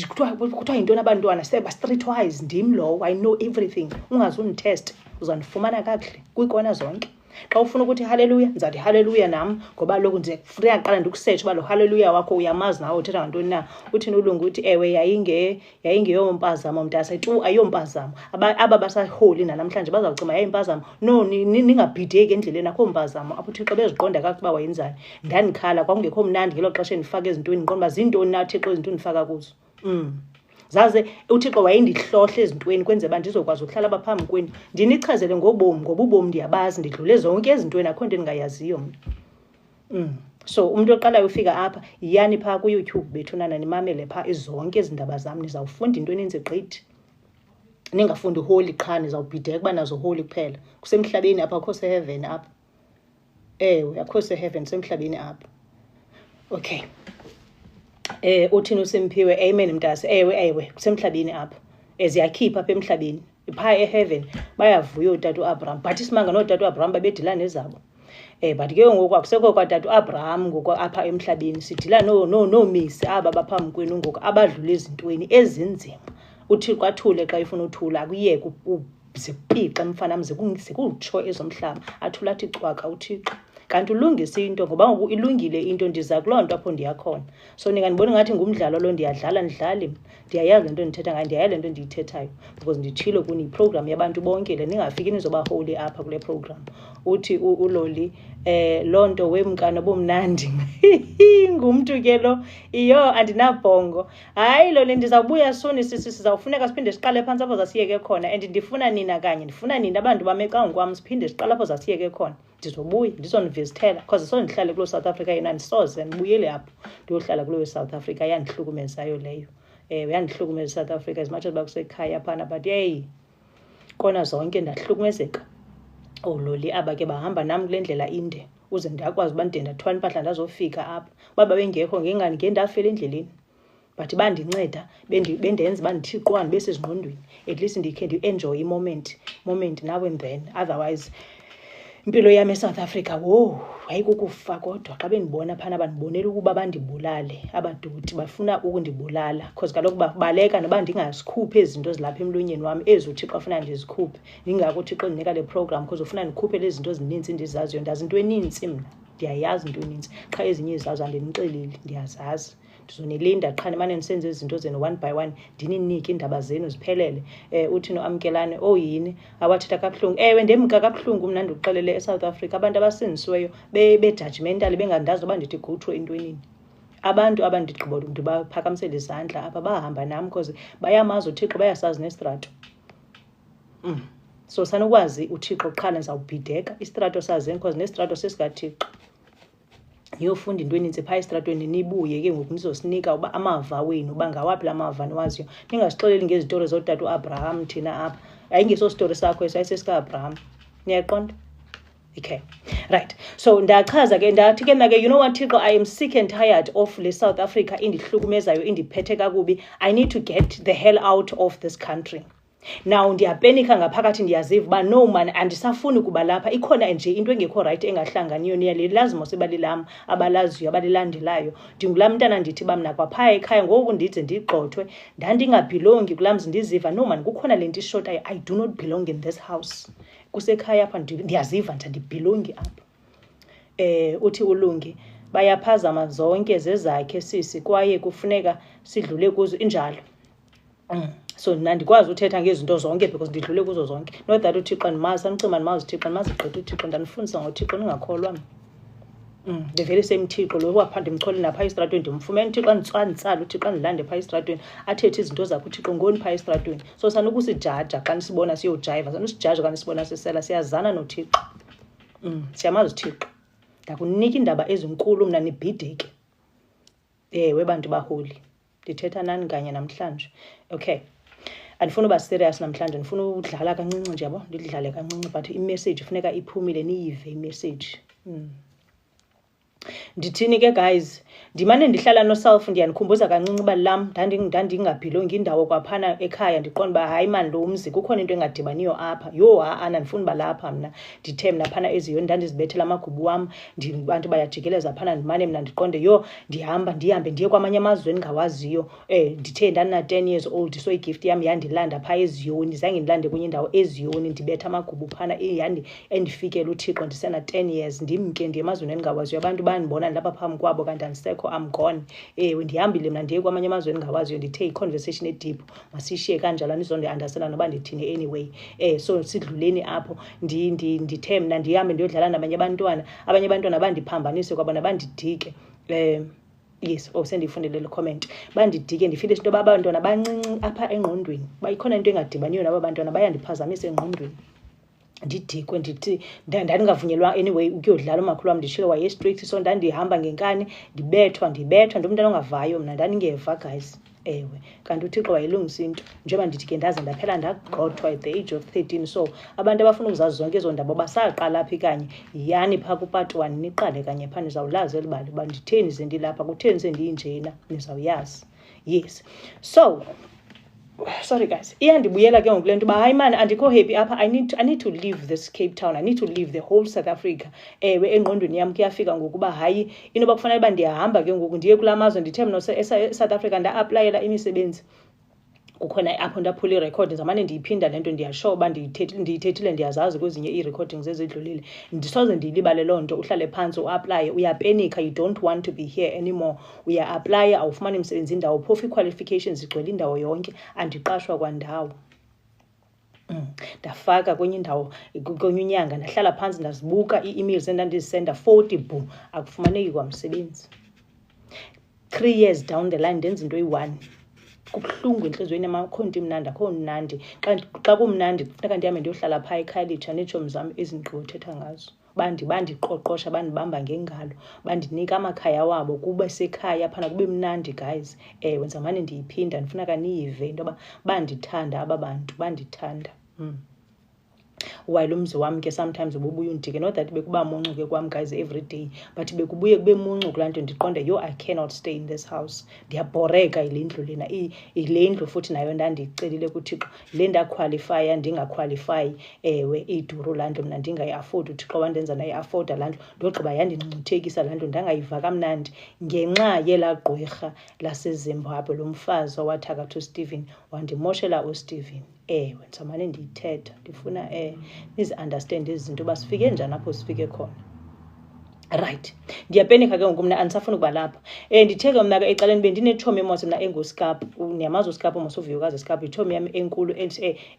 kuthiwa yintoni abantwana ba-streetwise ndim lowo I know everything ungazunditest uzandifumana kakuhle kwiikona zonke xa ufuna ukuthi haleluya ndizathi haleluya nam ngoba loku ndifuna qala ndikusetshe uba lo haleluya wakho uyamazi nawe uthetha ngantoni na uthini uLungu uthi ewe yayingeyompazamo mntase tu ayompazamo aba basaholi nanamhlanje bazawucima yayimpazamo no ningabhideki endleleni akho mpazamo apho uThixo beziqonda kakuhle uba wayenzani ndandikhala kwakungekho mnandi ngelo xesha ndifaka ezintweni ndiqonda uba zintoni na Thixo izinto ndifaka kuzo zaze uThixo wayendihlohle ezintweni kwenze uba ndizokwazi ukuhlala abaphambi kwenu ndinichazele ngobomi ngoba ubomi ndiyabazi ndidlule zonke ezintweni akho nto endingayaziyo mna so umntu oqalayo ufika apha yiyani phaa ku-YouTube bethunana nimamele phaa izonke ezindaba zam nizawufunda into eninzi gqithi ningafundi holy qha nizawubhideka uba nazo holy kuphela kusemhlabeni apha akho seheaven apha ewe akho seheaven semhlabeni apho. Okay, uthini uSimphiwe? Amen mntase. Ewe kusemhlabeni apho, ziyakhipha apha emhlabeni. Phaa eheaven bayavuya ootata uAbraham, but isimanga nootata uAbraham babedila nezabo. But ke ngoku akusekho kwatata uAbraham ngoku apha emhlabeni, sidila noomisi aba baphambi kwenu ngoku abadlula ezintweni ezinzima. uThixo athule xa efuna uthula, akuyeke zipixa mfana zikutsho ezomhlaba, athule athi cwaka uThixo. Kanti ulungise into, ngoba ngoku ilungile into, ndiza kuloo nto apho ndiyakhona. So ningandiboni ngathi ngumdlalo lo ndiyadlala, ndidlali. Ndiyayazi le nto ndithetha ngayo, ndiyayazi le nto ndiyithethayo, because nditshilo kuni yiprogram yabantu bonke le, ningafiki nizoba holy apha kule program. Uthi uLoli, loo nto wemkana bomnandi ngumntu ke lo, iyo andinabhongo. Hayi Loli, ndizawubuya soni sizawufuneka siphinde siqale phantsi apho zasiyeke khona, and ndifuna nina kanye, ndifuna nina abantu bamexa ngokwam, siphinde siqale apho zasiyeke khona. Ndizobuya ndizonivizithela, because sondihlale kulo South Africa yena ndisoze ndibuyele apho ndiyohlala kulo South Africa. Yandihlukumezayo leyo, yandihlukumeza South Africa as much as bakusekhaya phana, but yeyi kona zonke ndahlukumezeka. Loli aba ke bahamba nam kule ndlela inde uze ndakwazi uba ndide ndathwala impahla ndazofika apha. Uba bengekho ngendafela endleleni, but bandinceda bendenza uba ndithiqwane besezingqondweni, at least ndikhe ndi-enjoy moment now and then. Otherwise impilo yami eSouth Africa, wo, yayikukufa. Kodwa xa bendibona phana bandibonela ukuba bandibulale, abadothi bafuna ukundibulala, because kaloku baleka noba ndingazikhuphi ezi zinto zilapha emlonyeni wami, ezi uThixo afuna ndizikhuphe. Ndingako uThixo ndinika le program because ufuna ndikhuphe lezi zinto ezininzi ndizaziyo. Ndazi into enintsi mna, ndiyayazi into enintsi, qha ezinye izazo andinixeleli, ndiyazazi. Ndizonilinda qha nimane nisenze izinto zenu one by one, ndininike iindaba zenu ziphelele. Uthi noAmkelane, yini awathetha kabuhlungu? Ewe ndemka kabuhlungu mna ndikuxelele eSouth Africa, abantu abasindisiweyo bejudgmentali, bengandazi uba ndithi go-through entwenini. Abantu abandigqiba ndibaphakamisela izandla apha bahamba nam because bayamazi uThixo, bayasazi nestrato. So sanukwazi uThixo qha nizawubhideka istrato sazeni, because nestrato sesikaThixo. Niyofunda into enintsi phaa estratweni, nibuye ke ngoku nizosinika uba amava wenu uba ngawaphi la mava niwaziyo. Ningasixeleli ngezitori zotata uAbraham thina apha, ayingeso sitori sakho eso, ayisesika-Abraham. Niyaqonda? Okay, right. So ndachaza ke ndathi ke you know what Thixo, I am sick and tired of le South Africa indihlukumezayo, indiphethe kakubi. I need to get the hell out of this country. Now ndiyapenika ngaphakathi, ndiyaziva uba no man, andisafuni kuba lapha. Ikhona nje into engekho right engahlanganiyo niyalilazi mos ebalilam abalaziyo abalilandelayo. Ndingulaa mntana ndithi uba mna kwaphaya ekhaya ngoku ndize ndigqothwe ndandingabhilongi kulaa mzi, ndiziva no man kukhona le nto ishotayo. I do not belong in this house. Kusekhaya apha ndiyaziva nje andibhilongi apha. Uthi uLungi, bayaphazama zonke zezakhe sisi, kwaye kufuneka sidlule kuzo injalo. So ndikwazi uthetha ngezinto zonke because ndidlule kuzo zonke. Not that uThixo ndimazi, andicima ndimazi uThixo, ndimazi gqitha uThixo, ndanifundisa ngoThixo, ningakholwa mna. Ndivele semthixo lo wapha ndimchole napha estratweni, ndimfumene uThixo anditsala uThixo andilande phaa estratweni, athethe izinto zakhe uThixo ngoni phaa estratweni. So sanukusijaja xa nisibona siyojayiva, sanusijaja xa nisibona sisela, siyazana noThixo. Siyamazi uThixo. Ndakunika iindaba ezinkulu mna nibhideke. Ewe bantu baholi, ndithetha nani kanye namhlanje. Okay, andifuna uba serious namhlanje, ndifuna udlala kancinci nje, yabo, ndidlale kancinci, but imessage funeka iphumile, niyive imessage. Ndithini ke guys, ndimane ndihlala noself, ndiyanikhumbuza kancinci uba lam ndandingabhilongi indawo kwaphana ekhaya, ndiqonda uba hayi mani lo mzi kukhona into engadibaniyo apha. Andifuni uba lapha mna, ndithe mna phana eziyoni ndandizibethela amagubu wam, abantu bayajikeleza phana, ndimane mna ndiqonde ndihambe ndiye kwamanye amazwe endingawaziyo. Ndithe ndandina-10 years old, so igift yam yandilanda phaa eziyoni, zange ndilande kwenye indawo eziyoni, ndibetha amagubu phana, endifikela uThixo ndisena-10 years, ndimke ndiye emazweni endingawaziyo. Abantu bandibona ndilapha phambi kwabo kanti andisekho, I'm gone. Ndihambile mna ndiye kwamanye amazwe endingawaziyo, ndithe i-conversation edip masishiye kanjalo, nizondiandastanda noba ndithini anyway. So sidluleni apho, ndithe mna ndihambe ndiyodlala nabanye abantwana, abanye abantwana bandiphambanise kwabona bandidike. Yes, sendiyifundile le comment. Bandidike ndifile into yoba abantwana bancinci apha engqondweni, ikhona into engadibaniyo naba bantwana, bayandiphazamisa engqondweni. Ndidikwe ndithi ndandingavunyelwa anyway ukuyodlala. Umakhulu wam nditshilo wayestrict, so ndandihamba ngenkani ndibethwa, ndimntana ongavayo mna, ndandingeva guys. ewe kanti uThixo wayilungisa into njengoba ndithi ke ndaze ndaphela ndagqothwa at the age of 13. So abantu abafuna ukuzazi zonke ezo ndaba basaqala phi kanye yani phaa kupart 1 niqale kanye phaa nizawulazi elibali uba nditheni sendilapha kutheni sendiyinjena nizawuyazi. Yes, so sorry guys, iyandibuyela ke ngoku le nto uba hayi mani andikho happy apha, I need to leave this Cape Town, I need to leave the whole South Africa. Ewe engqondweni yam kuyafika ngokuba hayi inoba kufanele uba ndiyahamba ke ngoku ndiye kula mazwe ndithe mna eSouth Africa nda-aplayela imisebenzi kukhona apho ndaphula i-recordings amane ndiyiphinda le nto ndiyashow uba ndiyithethile ndiyazazi kwezinye ii-recordings ezidlulile. Ndisoze ndiyilibale loo nto. Uhlale phantsi uaplaye uyapenika, you don't want to be here anymore, uya-aplaya awufumani msebenzi indawo phofu ii-qualifications igcwele indawo yonke andiqashwa kwandawo. Ndafaka kwenye indawo kwenye unyanga ndahlala phantsi ndazibuka ii-emails endandizisenda 40 bhum akufumaneki kwamsebenzi. 3 years down the line ndenza into eyi-1 kubuhlungu entliziyweni yam, akho nto imnandi akho mnandi. Xa kumnandi kufuneka ndihambe ndiyohlala phaa ekhayelitsha neetshomi zam ezindigqibothetha ngazo bandiqoqosha bandibamba ngengalo bandinika amakhaya wabo kube sekhaya phana kube mnandi guys. Ewe ndizamane ndiyiphinda ndifuneka niyive into yoba bandithanda aba bantu bandithanda. While umzi wam ke sometimes ububuye undike, not that bekuba muncu ke kwam guys every day, but bekubuye kube muncu kulaa nto ndiqonde yo I cannot stay in this house, ndiyabhoreka yile ndlu lena. Yile ndlu futhi nayo ndandiyicelile kuThixo, le ndakhwalifaya ndingakhwalifayi. Ewe iduru laa ndlu mna ndingayi-afodi, uThixo wandenza nayi-afoda laa ndlu ndogqiba yandingcuthekisa laa ndlu ndangayiva kamnandi ngenxa yelaa gqwirha laseZimbabwe, lo mfazi owathakatha uStephen wandimoshela uStephen. Ewe ndizamane ndiyithetha ndifuna nizi-understand ezi zinto uba sifike njani apho sifike khona. Right, ndiyapenika ke ngoku mna andisafuni ukuba lapha. Ndithe ke mna ke ecaleni bendinetshomi emosi mna enguSkapu. Niyamazi uSkapu mos, uVuyokazi Skapu, yitshomi yam enkulu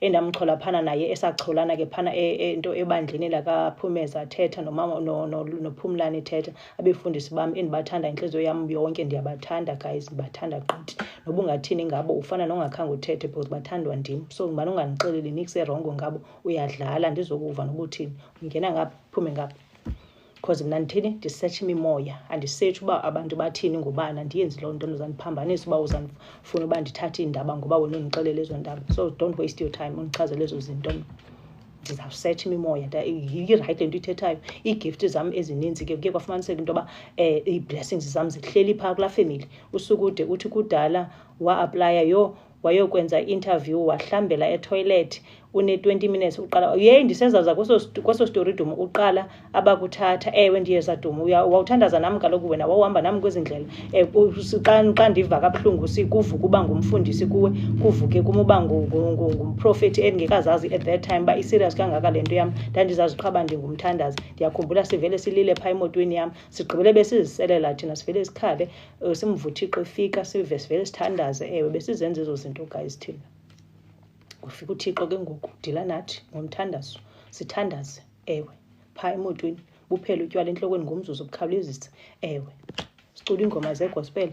endamchola phana naye esacholana ke phana into ebandleni lakaPhumeza Thetha nomama noPhumlani Thetha, abefundisi bam endibathanda intliziyo yam yonke. Ndiyabathanda guys, ndibathanda gqithi. Noba ungathini ngabo ufana nongakhange uthethe because bathandwa ndim. So ngibana unganixeleli nikuserongo ngabo, uyadlala ndizokuva noba uthini. Ungena ngapha uphume ngapha. Because mna ndithini ndisearch imimoya, andisearch uba abantu bathini ngobani, andiyenzi loo nto ndizandiphambanisa uba uzandifuna uba ndithathe iindaba ngoba wena undixelele ezo ndaba. So don't waste your time undichazele ezo zinto. Ndizawusearch imimoya yi-right le nto ithethayo. Ii-gift zam ezininzi ke kuye kwafumaniseka into yoba ii-blessings zam zihleli phaa kulaa family. Usuke ude uthi kudala wa-aplaya wayokwenza i-interview wahlambela etoilet une-20 minutes uqala yeyi ndisezaza kweso story Dumo uqala abakuthatha. Ewe ndiyeza Dumo, wawuthandaza nam kaloku wena wawuhamba nam kwezi ndlela. Xa ndiva kabuhlungu kuvuka uba ngumfundisi kuwe, kuvuke kum uba ngumprofethi endingekazazi at that time uba iserious kangaka le nto yam. Ndandizazi qha uba ndingumthandazi. Ndiyakhumbula sivele silile phaa emotweni yam sigqibele besiziselela thina sivele sikhale simva uThixo efika sivele sithandaze. Ewe besizenza ezo zinto guys thina. Kufika uThixo ke ngoku dila nathi ngomthandazo sithandaze. Ewe phaa emotweni buphele utywala entlokweni ngomzuzu obukhawulezisa. Ewe sicula iingoma zegospel.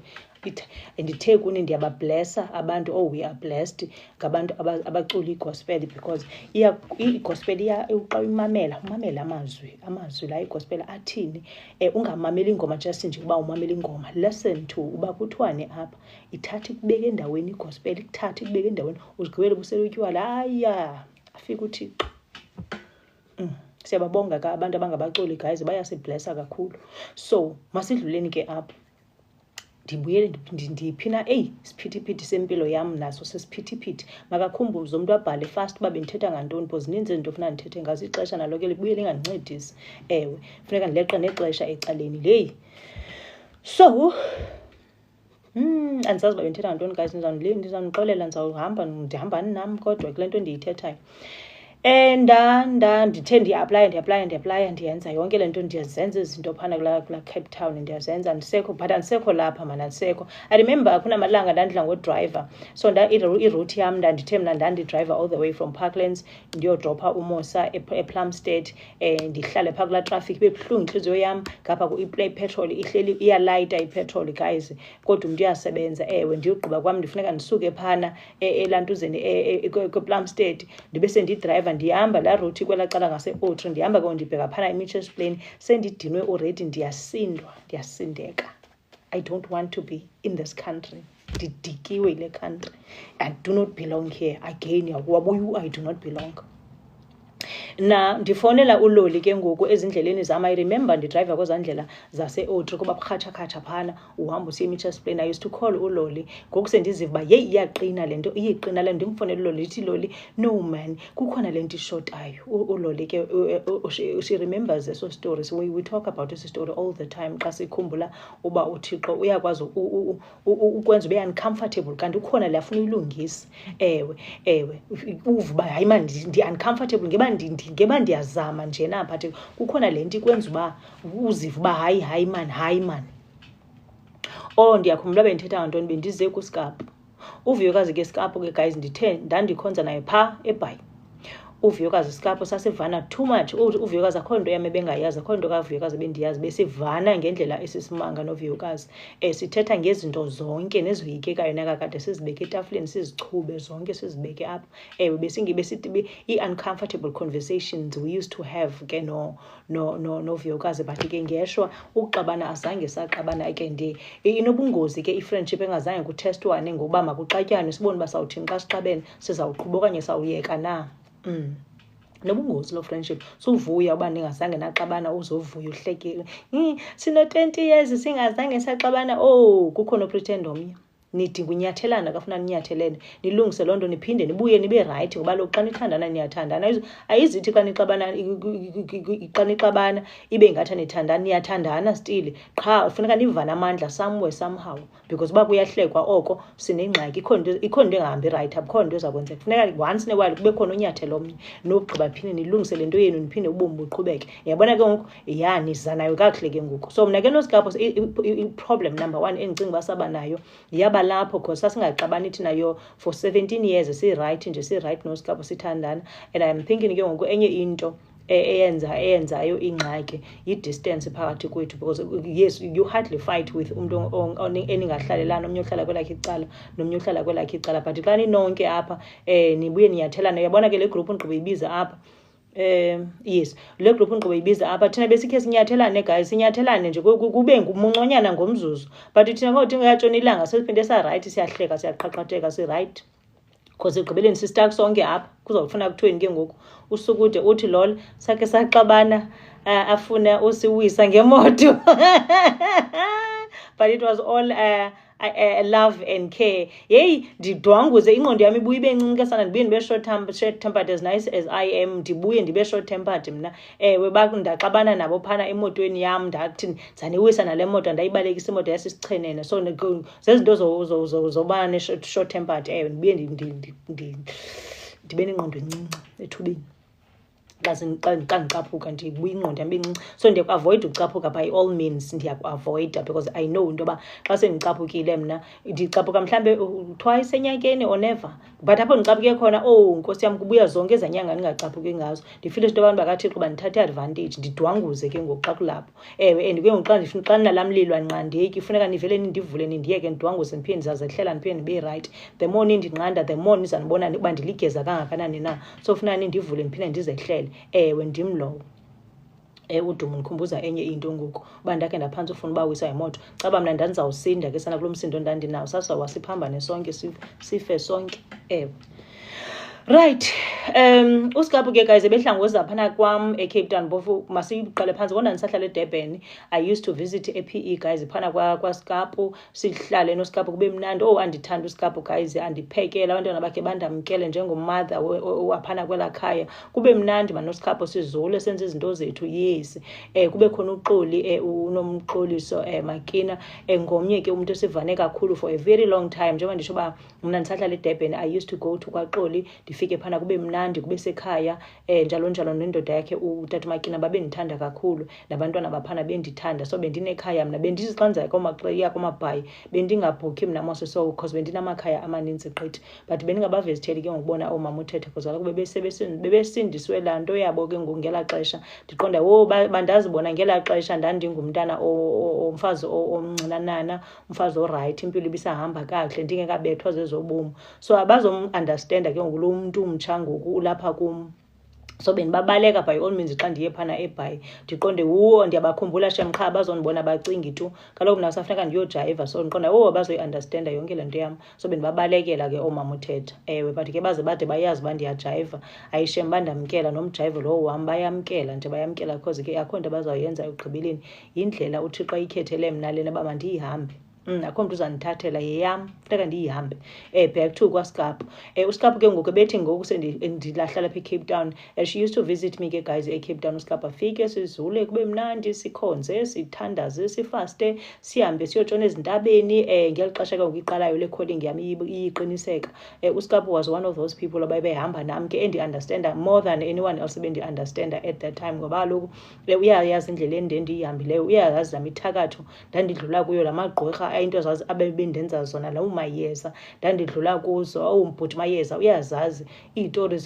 Ndithe kuni ndiyabablessa abantu. Oh, we are blessed ngabantu abacula igospel because igospel xa umamela amazwi la igospel athini. Ungamameli ingoma just nje uba umamela ingoma, listen to uba kuthiwane apha. Ithatha ikubeka endaweni igospel, ikuthatha ikubeka endaweni uzigqibele busela utywala. Haya afika uThixo. Siyababonga ka abantu abangabaculi guys, bayasiblessa kakhulu. So masidluleni ke apha. Ndibuyele ndiphina isiphithiphithi sempilo yam naso sesiphithiphithi. Makakhumbuze umntu abhale fast uba bendithetha ngantoni because zininzi izinto ofuna ndithethe ngazo. Ixesha nalo ke libuye lingandincedisi. Ewe funeka ndileqe nexesha ecaleni leyi. So andizazi uba bendithetha ngantoni guys, ndizawunixolela ndihamba nam kodwa kule nto ndiyithethayo. Ndithe ndiyaplaya ndiyenza yonke le nto, ndiyazenza izinto phana kulaa Cape Town ndiyazenza. Andisekho lapha mana, andisekho. I remember kunamalanga ndandidla ngodriver, so iroute yam ndandithe mna ndandidrayiva all the way from Parklands ndiyodropha uMosa ePlumstead. Ndihlale phaa kulaa traffic ibe buhlungu intliziyo yam ngapha ipetrol ihleli iyalayita ipetrol guys, kodwa umntu uyasebenza. Ewe ndiyogqiba kwam ndifuneka ndisuke phana elantuzeni kwePlumstead ndibe sendidrayiva ndihamba laa route kwelaa cala ngase-Outram, ndihamba ke ndibheka phana eMitchells Plain. Sendidinwe already, ndiyasindeka. I don't want to be in this country. ndidikiwe yile country. I do not belong here. Again, I do not belong. Na ndifonela uloli ke ngoku ezindleleni zam. I remember ndidrive kwezaa ndlela zase-Outreau kuba kurhatsha phana uhamba usiya eMitchells Plain. I used to call uloli ngoku sendiziva uba yeyi iyaqina le nto, iyiqina le nto. Ndimfonela uloli ndithi, loli, no man, kukhona le nto ishotayo. Uloli ke she remembers eso story. So we talk about this story all the time xa sikhumbula uba uThixo uyakwazi ukwenza ube uncomfortable kanti ukhona le afuna uyilungise. Ewe uvuba hayi man ndi-uncomfortable ngeba ndiyazama njena but kukhona le nto ikwenza uba uziva uba hayi man. Ndiyakhumbula bendithetha ngantoni, bendize kuSkapu. Uvuyokazi ke Skapu ke guys ndandikhonza naye phaa eBhayi. Uvuyokazi Skapu sasivana too much. Uvuyokazi akho nto yam ebengayazi, akho nto kaVuyokazi bendiyazi. Besivana ngendlela esisimanga noVuyokazi. Sithetha ngezinto zonke nezoyikekayo nakakade sizibeke etafuleni, sizichube zonke sizibeke apha. Besithi i-uncomfortable conversations we used to have ke noVuyokazi. But ke ngeshwa ukuxabana azange saxabana ke inobungozi ke i-friendship engazange kuthestwane ngokuba makuxatyanwe sibone uba sawuthini xa sixabene, sizawuqhuba okanye sawuyeka na. Nobungozi lo friendship. Suvuya uba ningazange naxabana, uzovuya uhlekile. Sino 20 years singazange saxabana. Kukho no-pretend omnye. Nidinga unyathelana kafuna ninyathelene, nilungise loo nto, niphinde nibuye nibe right ngoba lo xa nithandana niyathandana. Ayizithi xa nixabana ibe ngathi nithandana, niyathandana still qha funeka nivane amandla somewhere somehow because uba kuyahlekwa oko sinengxaki. Ikho nto engahambi right, akukho nto ezakwenzeka. Funeka once in a while kube khona unyathelo omnye nogqiba phinde nilungise le nto yenu, niphinde ubomi buqhubeke. Yabona ke ngoku niza nayo kakuhle ke ngoku. So mna ke noSkapu i-problem number 1 endicinga uba saba nayo yaba lapho because sasingaxabani thina nayo for 17 years si-right noSkapu sithandana. And I'm thinking ke ngoku enye into eyenzayo ingxaki yi-distance phakathi kwethu because yes, you hardly fight with umuntu eningahlalelani, omnye ohlala kwelakhe icala nomnye ohlala kwelakhe icala. But xa ninonke apha nibuye niyathelana. Uyabona ke le group ndiqobe ibiza apha yes, le group ndiqobe ibiza apha thina besikhe sinyathelane guys, sinyathelane nje kube ngumunconyana ngomzuzu. But thina ngothi ngayatshona ilanga sesiphinde sa-right, siyahleka, siyaqhaqhatheka, si-right because egqibeleni sistak sonke apha. Kuzawufuna kuthweni ke ngoku usuku ude uthi lol sakhe saxabana afuna usiwisa ngemoto. But it was all love and care. Yeyi ndidwanguze, ingqondo yami ibuye ibe ncinci ke sana, ndibuye ndibe short tempered as nice as I am, ndibuye ndibe short tempered mna. Ndaxabana nabo phana emotweni yam, ndathi zaniwisa nale moto, ndayibalekisa imoto yasisichenene. So zezinto zoba ne-short tempered. Ndibuye ndibe nengqondo encinci ethubeni. Xa ndicaphuka ndibuye ingqondo yam incinci. So ndiyaku-avoida ucaphuka by all means, ndiyaku-avoida because I know into yoba xa sendicaphukile mna ndicaphuka mhlawumbe twice enyakeni or never. But apho ndicaphuke khona, nkosi yam, kubuya zonke ezaa nyanga ndingacaphuki ngazo. Ndifile into abantu bakaThixo bandithathe advantage, ndidwanguze ke ngoku xa kulapho. And ke ngoku xa ndinalaa mlilo andinqandeki, funeka nivele nindivule nindiyeke ndidwanguze, ndiphinde ndizazehlela, ndiphinde ndibe right. The more nindinqanda the more nizandibona uba ndiligeza kangakanani na. So funeka nindivule ndiphinde ndizehlele. Ndim lowo. Udumo ndikhumbuza enye into ngoku uba ndakhe ndaphantsi ufuna uba wisa yimoto. Caba mna ndandizawusinda ke sana kulo msindo ndandinawo, sasiphambane sonke sife sonke. Right. uSkapu ke guys ebehlangoza phana kwam eCape Town. Bofu masiyiqale phansi kodwa ndisahlala eDurban. I used to visit ePE guys phana kwaSkapu, sihlale noSkapu kube mnandi. Andithanda uSkapu guys, andiphekela abantwana bakhe bandamkele njengomother waphana kwela khaya. Kube mnandi noSkapu, sizule senze izinto zethu. Yes. Kube khona uXoli, unomxoliso Makina, ngomnye ke umuntu esivane kakhulu for a very long time. Njengoba ndisho uba mna ndisahlala eDurban, I used to go to kwaXoli, ndifike phana kube mnandi, kube sekhaya, njalo nendoda yakhe uTata Makina babendithanda kakhulu, nabantwana baphana bendithanda. So bendinekhaya mna, bendizixanza komaBhayi, bendingabhukhi mna mose so because bendinamakhaya amaninzi gqithi. But bendingabavizitheli ke ngokubona oomama uthetha because kaloku bebesindiswe laa nto yabo ke ngoku ngelaa xesha. Ndiqonda bandazibona ngelaa xesha ndandingumntana omfazi omncinanana, umfazi orayithi, impilo ibisahamba kakuhle ndingekabethwa zezobomi. So abazomunderstanda ke ngoku lo mntu umtsha ngoku ulapha kum. so bendibabaleka by all means xa ndiye phana eBhayi ndiqonde ndiyabakhumbula shem qha bazondibona bacingi tu kaloku mna safuneka ndiyojayiva so ndiqonda bazoyi-understanda yonke le nto yam so bendibabalekela ke oomama uthetha ewe but ke baze bade bayazi uba ndiyajayiva ayishem bandamkela nomjayivo lowo wam bayamkela nje bayamkela because ke akho nto bazawuyenza ekugqibeleni yindlela uthixo ayikhethele mna lena uba mandiyihambe akho mntu uzandithathela yeyam funeka ndiyihambe back to kwaSkapa uSkapa ke ngoku bethi ngoku sendilahlala apha eCape Town she used to visit me ke guys eCape Town uSkapa fike sizule kube mnandi sikhonze sithandaze sifaste sihambe siyotshona ezintabeni ngeli xesha ke ngokuyiqalayo le calling yam iyiqiniseka uSkapa was one of those people ababehamba nam ke endi-understanda more than anyone else bendi-understanda at that time ngoba kaloku uyayazi indlela endiyihambileyo uyayazi laa mithakatho ndandidlula kuyo la magqwirha into zazi abebendenza zona lawo mayeza ndandidlula kuzo umbhuti mayeza uyazazi iitori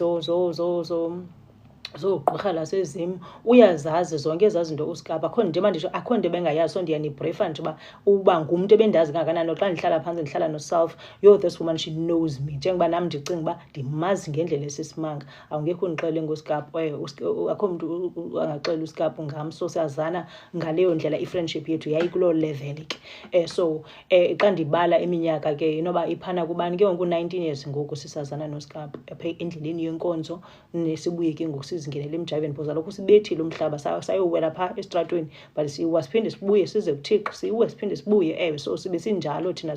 zogqirha lasezimu uyazazi zonke ezaa zinto uSkapa akho nto mandisho akho nto bengayazi so ndiyanibrifa nje uba ngumntu ebendazi kangakanani xa ndihlala phantsi ndihlala noself this woman she knows me njengoba nam ndicinga uba ndimazi ngendlela esisimanga awungekho undixele ngoSkapa akho mntu angaxela uSkapa ngam so siyazana ngaleyo ndlela i-friendship yethu yayikuloo level ke so xa ndibala iminyaka ke inoba iphana kubani ke ngoku 19 years ngoku sisazana noSkapa apha endleleni yenkonzo nesibuye ke ngoku sizingenele emjayiveni because kaloku sibethile umhlaba sayowela phaa esitratweni but siphinde sibuye size kuthixo siphinde sibuye so sibe sinjalo thina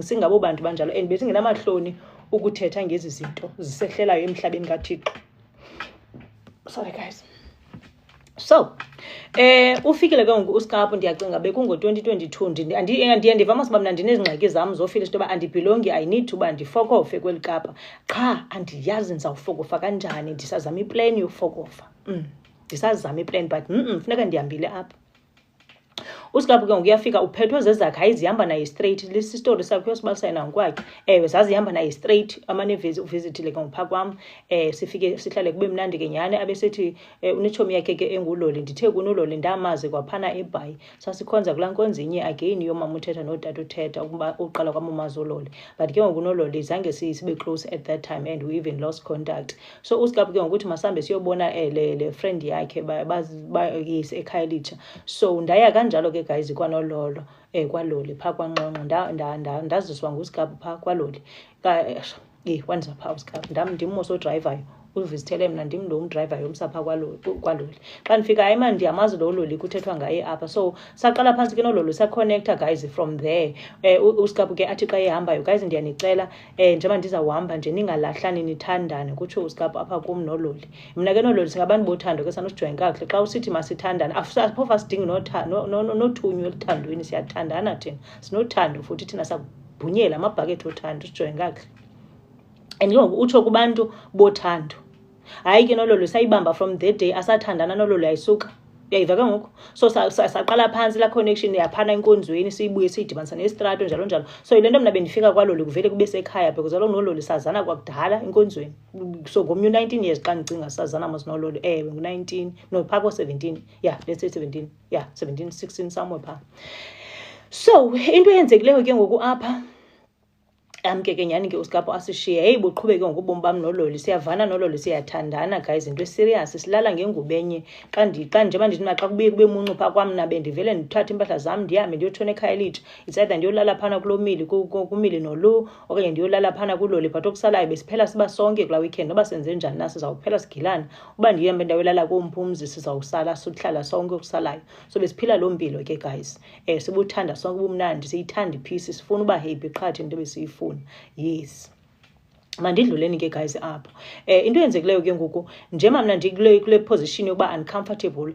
singabo bantu banjalo and besingenamahloni ukuthetha ngezi zinto zisehlelayo emhlabeni kathixo. Sorry guys. So ufikile ke ngoku uSkapa ndiyacinga bekungo-2022 ndiye ndivama uba mna ndinezingxaki zam zofila into yoba andibhilongi I need uba ndifokofe kweli Kapa qha andiyazi ndizawufokofa kanjani ndisazama iplani yofokofa ndisazama iplani but funeka ndihambile apha uSkapa ke ngoku uyafika uphethwe zezakhe ayizihamba naye straight lisistori sakho yosibalisana nangokwakhe zazihamba naye straight amane uvizithile ke ngophaa kwam sifike sihlale kube mnandi ke nyhani abesethi unitshomi yakhe ke enguloli ndithe kunololi ndamazi kwaphana eBhayi sasikhonza kulaa nkonzo inye again yomama uthetha notata uthetha ukuba uqala kwam umazi ololi but ke ngoku unololi zange sibe close at that time and we even lost contact so uSkapa ke ngokuthi masihambe siyobona le friend yakhe bayise eKhayelitsha so ndaya kanjalo ke guys kwanololo kwaloli phaa kwaNxonxo ndaziswa nguSkapa phaa kwaloli wandiza phaa uSkapa ndimmosa odrayivayo uvizithele mna ndim lo umdrayivayo umsa phaa kwaloli xa ndifika hayi mani ndiyamazi lo loli kuthethwa ngaye apha so saqala phantsi ke nololi saconnecta guys from there uSkapa ke athi xa ehambayo guys ndiyanicela njengoba ndizawuhamba nje ningalahlani nithandane kutsho uSkapa apha kum nololi mna ke nololi singabantu bothando ke sanosijoyini kakuhle xa usithi masithandane aphofa sidingi nothunywa eluthandweni siyathandana thina sinothando futhi thina sakubhunyela amabhakethi othando sijoyini kakuhle and ke ngoku utsho kubantu bothando hayi ke nololi sayibamba from that day asathandana nololi ayisuka uyayiva ke ngoku so saqala phantsi la connection yaphana enkonzweni siyibuye siyidibanisa nestrato njalo njalo so yile nto mna bendifika kwaloli kuvele kube sekhaya because kaloku nololi sazana kwakudala enkonzweni so ngomnye 19 years xa ndicinga sazana mosinololi ngu-19 no phaa ko-17 let's say 17 17 16 somewhere phaa so into eyenzekileyo ke ngoku apha ke nyhani ke uSkapa asishiye hey buqhubeke ngobomi bam nololi siyavana nololi siyathandana guys into serious silala ngengubenye xa njengoba ndithi xa kubuye kube munxupha kwam nabe ndivele ndithathe impahla zam ndihambe ndiyotshona eKhayelitsha it's either ndiyolala phana kulo mili kumili nolu okanye ndiyolala phana kuloli but okusalayo besiphela siba sonke kulaa weekend noba senze njani na sizawuphela sigilana uba ndihambe ndawolala komphumzi sizawusala sihlala sonke okusalayo so besiphila loo mpilo ke guys sibuthanda sonke ubumnandi siyithanda ipeace sifuna uba happy qha into besiyifuna yes mandidluleni ke guys apho into yenzekileyo ke ngoku njengoba mna ndikule position yokuba uncomfortable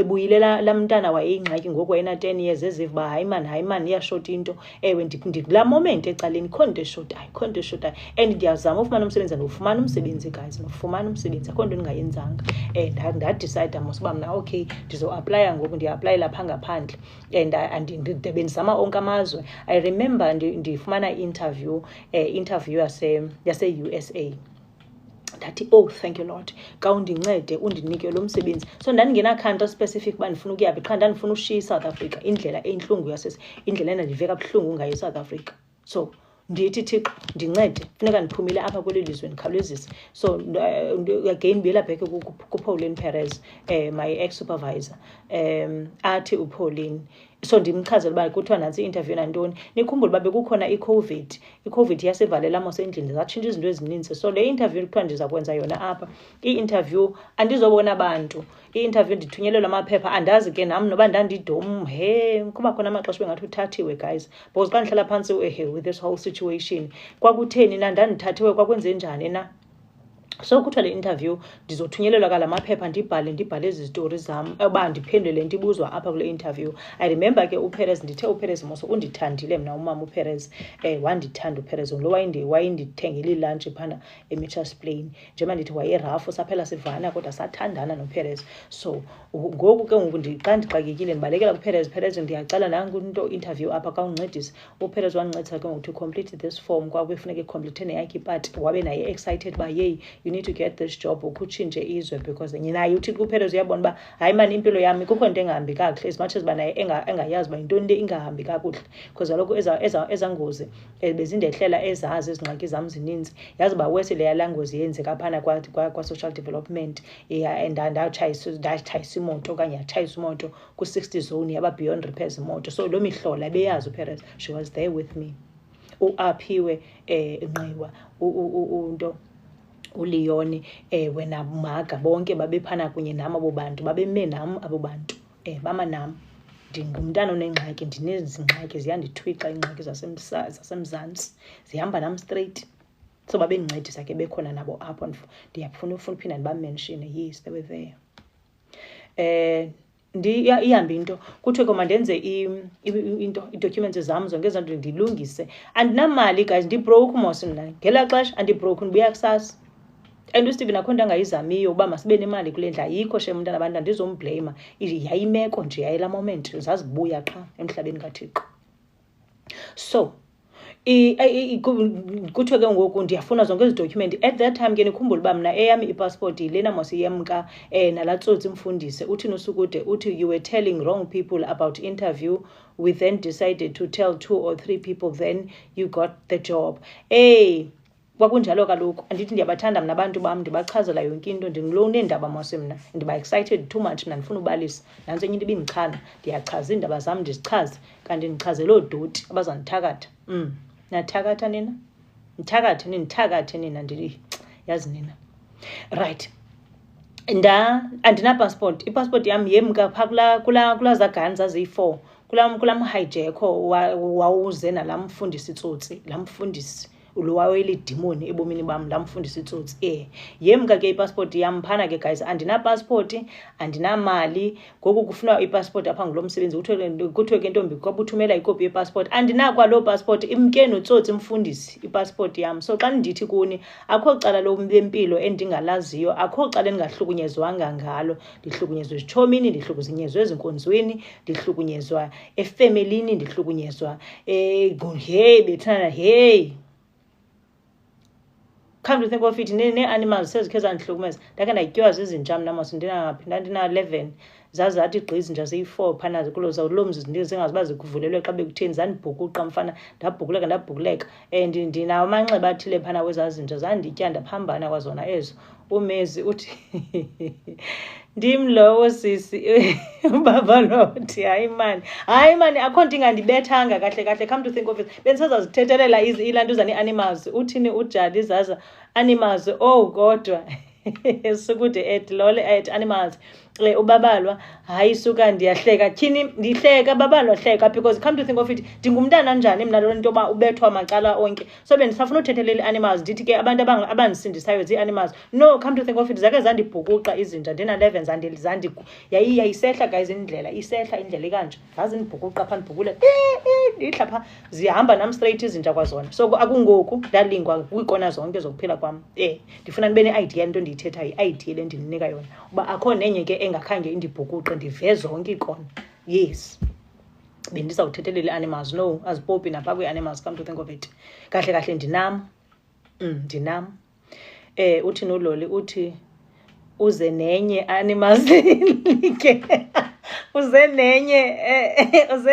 ibuyile la mntana wayeyingxaki ngoku wayena 10 years eziva uba hayi mani iyashota into ndikulaa moment ecaleni khona into eshotayo and ndiyazama ufumana umsebenzi andifumana umsebenzi guys nofumana umsebenzi akho nto ndingayenzanga ndadicide mos uba mna okay ndizoaplaya ngoku ndiya-aplayela phaa ngaphandle and ndibendizama onke amazwe I remember ndifumana interview yase-USA ndathi thank you Lord ka undincede undinike lo msebenzi so ndandingena-country specific uba ndifuna ukuyaphi qha ndandifuna ushiya iSouth Africa indlela eyintlungu indlela endandive kabuhlungu ngayo eSouth Africa so ndithi Thixo ndincede, funeka ndiphumile apha kweli lizwe ndikhawulezise. So again buyela back kuPauline Perez, my ex-supervisor, athi uPauline, so ndimchazela uba kuthiwa nantsi i-interview nantoni. Nikhumbule uba bekukhona i-COVID yasivalela mos endlini, zatshintsha izinto ezininzi. So le interview kuthiwa ndiza kwenza yona apha, i-interview andizobona abantu, i-interview ndithunyelelwa amaphepha, andazi ke nam noba ndandidom kuba khona amaxesha bengathi uthathiwe guys, because xa ndihlala phantsi with this whole situation kwakutheni na, ndandithathiwe kwakwenze njani na. So kuthiwa le interview ndizothunyelelwa kala maphepha ndibhale ezi zitori zam uba ndiphendule le nto ibuzwa apha kule interview. I remember ke uPerez, ndithe uPerez moso undithandile mna umama uPerez, wandithanda uPerez, lo wayendithengele ilunch phana eMitchells Plain, njengoba ndithi wayerafu saphela sivana kodwa sathandana noPerez. So ngoku ke ngoku xa ndixakekile ndibalekela kuPerez, ndiyacala nanku into interview apha kawuncedisa. uPerez wandincedisa ke ngoku to complete this form, kwakufuneka icomplete neyakhe ipati, wabe naye excited uba yeyi you need to get this job ukhutshintshe izwe, because naye uthi kuPerez uyabona uba hayi mani impilo yami kukho into engahambi kakuhle, as much as uba naye engayazi uba yintoni le ingahambi kakuhle, because kaloku eza ngozi bezindehlela ezazi izingxaki zam zininzi. Yazi uba wesi le yalaa ngozi yenzeka phana kwa-social development, and ndatshayisa imoto okanye yatshayisa imoto ku-60 zone yaba beyond repairs imoto. So loo mihlola beyazi uPerez, she was there with me. Aphiwe Nqiwa, into uLeon, wena Maga, bonke babephana kunye nam abo bantu, babeme nam abo bantu, bama nam. Ndingumntana onengxaki, ndinezi ngxaki ziyandithwixa iingxaki zasemzantsi, zihamba nam straight. So babendincedisa ke bekhona nabo apho, ndiyafuna uphinda ndibamenshine. Yes, they were there. Ihambe into kuthiwe koma ndenze ii-documents zam zonke ezaa nto ndilungise. Andinamali guys, ndibroke mos mna ngelaa xesha, andibroke ndibuya kusasa. And uSteven akho nto angayizamiyo uba masibe nemali kule ndlu, ayikho shem mntana abantu, andizombleyima. Yayimeko nje yayilaa moment, zazibuya qha emhlabeni kaThixo. So kuthiwe ke ngoku ndiyafuna zonke ezi document. At that time ke nikhumbule uba mna eyami ipassport yilena mos iyemka nalaa tsotsi mfundise. Uthini usukude uthi you were telling wrong people about interview, we then decided to tell 2 or 3 people, then you got the job. Kwakunjalo kaloku, andithi ndiyabathanda mna abantu bam, ndibachazela yonke into, ndingulo neendaba mose mna, ndiba excited too much mna, ndifuna ubalisa. Nantso enye into ibindichana, ndiyachaza iindaba zam ndizichaze, kanti ndichazela oodoti abazandithakatha. Nathakatha nina? Nithakathe nina, yazi nina. Right. Andinapassport. Ipassport yam yemka phaa kulaa zagani zaziyi-4, kulaa mhayijekho wawuze nalaa mfundisi tsotsi, laa mfundisi lo wayelidimoni ebomini bam, laa mfundisi tsotsi. Yemka ke ipassport yam phana ke guys, andinapassport, andinamali. Ngoku kufunwa ipassport apha ngulo msebenzi. Kuthiwe ke ntombi kwabuthumela ikopi yepassport, andinakwa loo passport, imke notsotsi mfundisi ipassport yam. So xa ndithi kuni akho cala lempilo endingalaziyo, akho cala endingahlukunyezwanga ngalo. Ndihlukunyezwa ezitshomini, ndihlukunyezwa ezinkonzweni, ndihlukunyezwa efemelini, ndihlukunyezwa bethana come to think of it, nee-animals sezikhe zandihlukumeza. Ndakhe ndatywa zizinja mna mos ndina-11, zazathi gqizi nje ziyi-4 phana kuloo mzi zingaziba zikuvulelwe xa bekutheni. Zandibhukuqa mfana, ndabhukuleka. Ndinawo amanxeba athile phana wezaa zinja, zanditya ndaphambana kwazona ezo. Umezi uthi ndim lowo sisi ubaba lothi hayi mani akho nto ingandibethanga kahle. Come to think of it, bendisazazithethela ilantuza nee-animals. Uthini uJali zaza animals, kodwa sukude lole animals. Ubabalwa hayi suka ndiyahleka. Tyhini ndihleka, babalwa hleka, because come to think of it, ndingumntana njani mna loo nto yoba ubethwa macala onke. So bendisafuna uthethelela ii-animals, ndithi ke abantu abandisindisayo zii-animals. No, come to think of it, zake zandibhukuqa izinja ndina-11 yayisehla guys indlela, isehla indlela ekanje, zazindibhukuqa phaa ndibhukule ndihla phaa, zihamba nam straight izinja kwazona. So akungoku ndalingwa kwiikona zonke zokuphila kwam. Ndifuna ndibe ne-idea into ndiyithethayo, i-idea le ndininika yona, uba akho nenye ke engakhange indibhukuqe, ndive zonke iikona. Yes, bendizawuthethelela ii-animals. No, azipopi naphaa kwii-animals. Come to think of it, kahle ndinam. Uthi nololi uthi uze nenye animals ke uze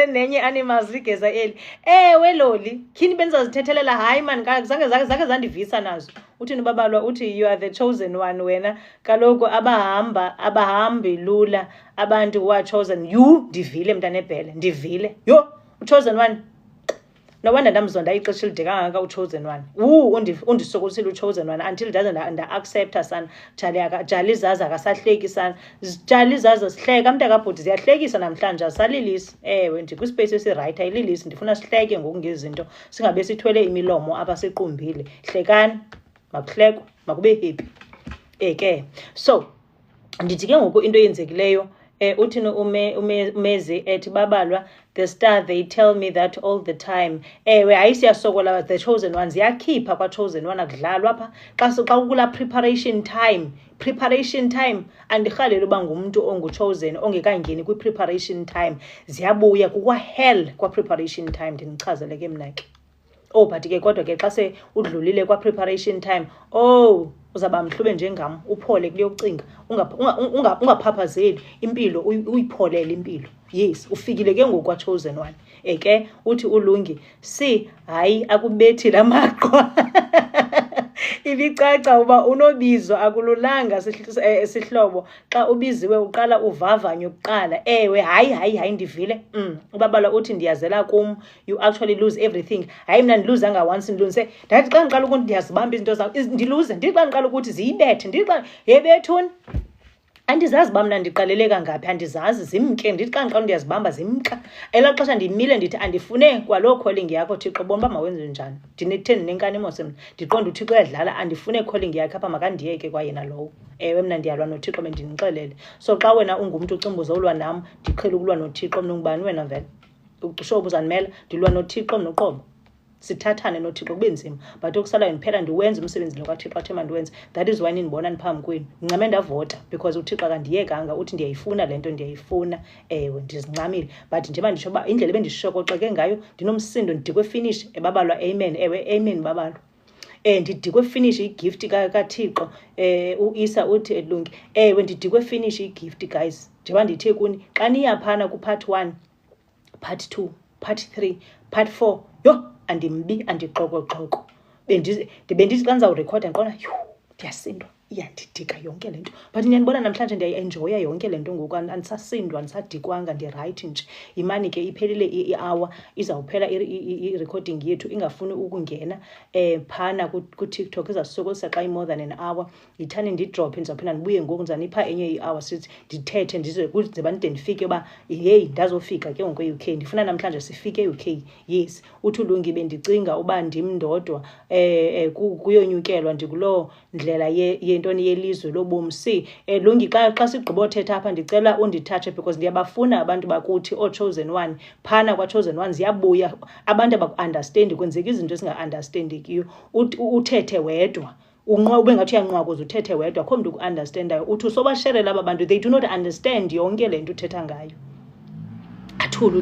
nenye animals ligeza eli. Ewe loli, khini bendizazithethelela. Hayi mani, zange zandivisa nazo. Uthini uBabalwa? Uthi you are the chosen one wena. Kaloku abahambi lula abantu who are chosen. You, ndivile mntanebhele, ndivile. Yo, uchosen one. No wonder ndamzonda ixesha elide kangaka uchosen one. Undisokolisile uchosen one until nda-accepta sana. Jali zaza akasahleki sana. Jali zaza sihleka, mntakabhuti ziyahlekisa namhlanje asalilisi. Ewe, ndikwispace esirayithi ayililisi. Ndifuna sihleke ngoku ngezinto, singabe sithwele imilomo apha siqumbile. Hlekani, makuhlekwe, makube happy. Ke so ndithi ke ngoku into eyenzekileyo, uthini umezi ethi Babalwa, the star, they tell me that all the time. Ewe, hayi siyasokola, the chosen ones yakhipha kwa-chosen one akudlalwa apha xa ukula preparation time andirhaleli uba ngumntu onguchosen ongekangeni kwi-preparation time. Ziyabuya kukwa-hell kwa-preparation time, ndinichazele ke mna ke. But ke kodwa ke xa se udlulile kwa-preparation time, uzaba mhlube njengam, uphole kuyocinga, ungaphaphazeli impilo, uyipholele impilo. Yes, ufikile ke ngoku kwa-chosen one. Ke uthi uLungi, hayi akubethi la maqhwa. Ibicaca uba unobizo akululanga sihlobo xa ubiziwe uqala uvavanyo kuqala. Ewe, hayi ndivile. uBabalwa uthi ndiyazela kum, you actually lose everything. Hayi mna ndiluzanga once ndilunise. Ndathi xa ndiqala ukuthi ndiyazibamba izinto zam ndiluze, ndithi xa ndiqala ukuthi ziyibethe, ndithi xa yebethuni. Andizazi uba mna ndiqaleleka ngaphi, andizazi, zimke. Ndithi xa ndiqala ndiyazibamba zimka. Elaa xesha ndimile ndithi andifune kwaloo calling yakho Thixo, bona uba mawenze njani. Ndinetheni nenkanimosi mna, ndiqonda uThixo uyadlala, andifune calling yakhe apha, makandiyeke kwayena lowo. Ewe, mna ndiyalwa noThixo, bendinixelele. So xa wena ungumntu ucimbuza ulwa nam, ndiqhele ukulwa noThixo. Mna ungubani wena vele? Usho ubuzandimela, ndilwa noThixo noqobo. Sithathane noThixo kube nzima, but okusalayo ndiphela ndiwenza umsebenzi lo kaThixo athe mandiwenze. That is why nindibona ndiphambi kwenu. Ndincame ndavota because uThixo akandiyekanga, uthi ndiyayifuna le nto, ndiyayifuna. Ewe, ndizincamile, but njengoba ndisho uba indlela ebendishokoxeke ngayo ndinomsindo, ndidikwe finish. Babalwa, amen. Ewe, amen Babalwa. Ndidikwe finish igift kaThixo. uIsa uthi Lungi, ewe ndidikwe finish igift guys. Njengoba ndithe kuni xa niyaphana ku-part 1, part 2, part 3, part 4, yo andimbi andixokoxoko. Bendithi xa ndizawurekhoda ndiqona ndiyasindwa, iyandidika yonke le nto. But niyanibona namhlanje ndiyayi-enjoya yonke le nto ngoku, andisasindwa, andisadikwanga, ndirayithi nje. Yimani ke iphelile i-hour, izawuphela i-recording yethu ingafuni ukungena phana kuTikTok, izawusokolisa xa i-more than an hour. Yithani ndidrophe, ndizawuphinda ndibuye ngoku ndizanipha enye i-hour sithi ndithethe ndize bande ndifike uba heyi ndazofika ke ngoku e-UK. Ndifuna namhlanje sifike e-UK. Yes, uthi uLungi bendicinga uba ndim ndodwa kuyonyukelwa ndikuloo ndlela yentoni yelizwe lobomi. Lungi xa sigqibothetha apha ndicela undithatshe because ndiyabafuna abantu bakuthi chosen one. Phana kwa-chosen one ziyabuya abantu abaku-understandi, kwenzeka izinto ezinga-understandekiyo. Uthethe wedwa, ube ngathi uyanqwakuza uthethe wedwa, akho mntu uku-understandayo. Uthi usobasherela aba bantu, they do not understand yonke le nto uthetha ngayo. Athule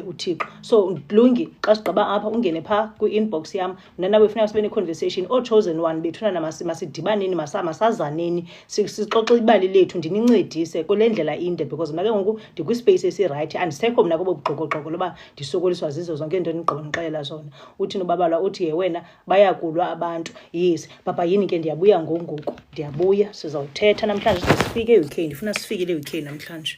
uThixo. So Lungi xa sigqiba apha ungene phaa kwi-inbox yam, mna nawe funeka sibe ne-conversation. chosen one bethuna masidibaneni, masazaneni, sixoxe ibali lethu, ndinincedise kule ndlela inde because mna ke ngoku ndikwispace esirayithi, andisekho mna kobo bugxokoxoko loba ndisokoliswa zizo zonke into endigqiba ndixelela zona. Uthini uBabalwa? Uthi wena bayakulwa abantu. Yes, papa yini ke ndiyabuya ngoku, ndiyabuya, sizawuthetha namhlanje sifike e-UK. Ndifuna sifikile e-UK namhlanje.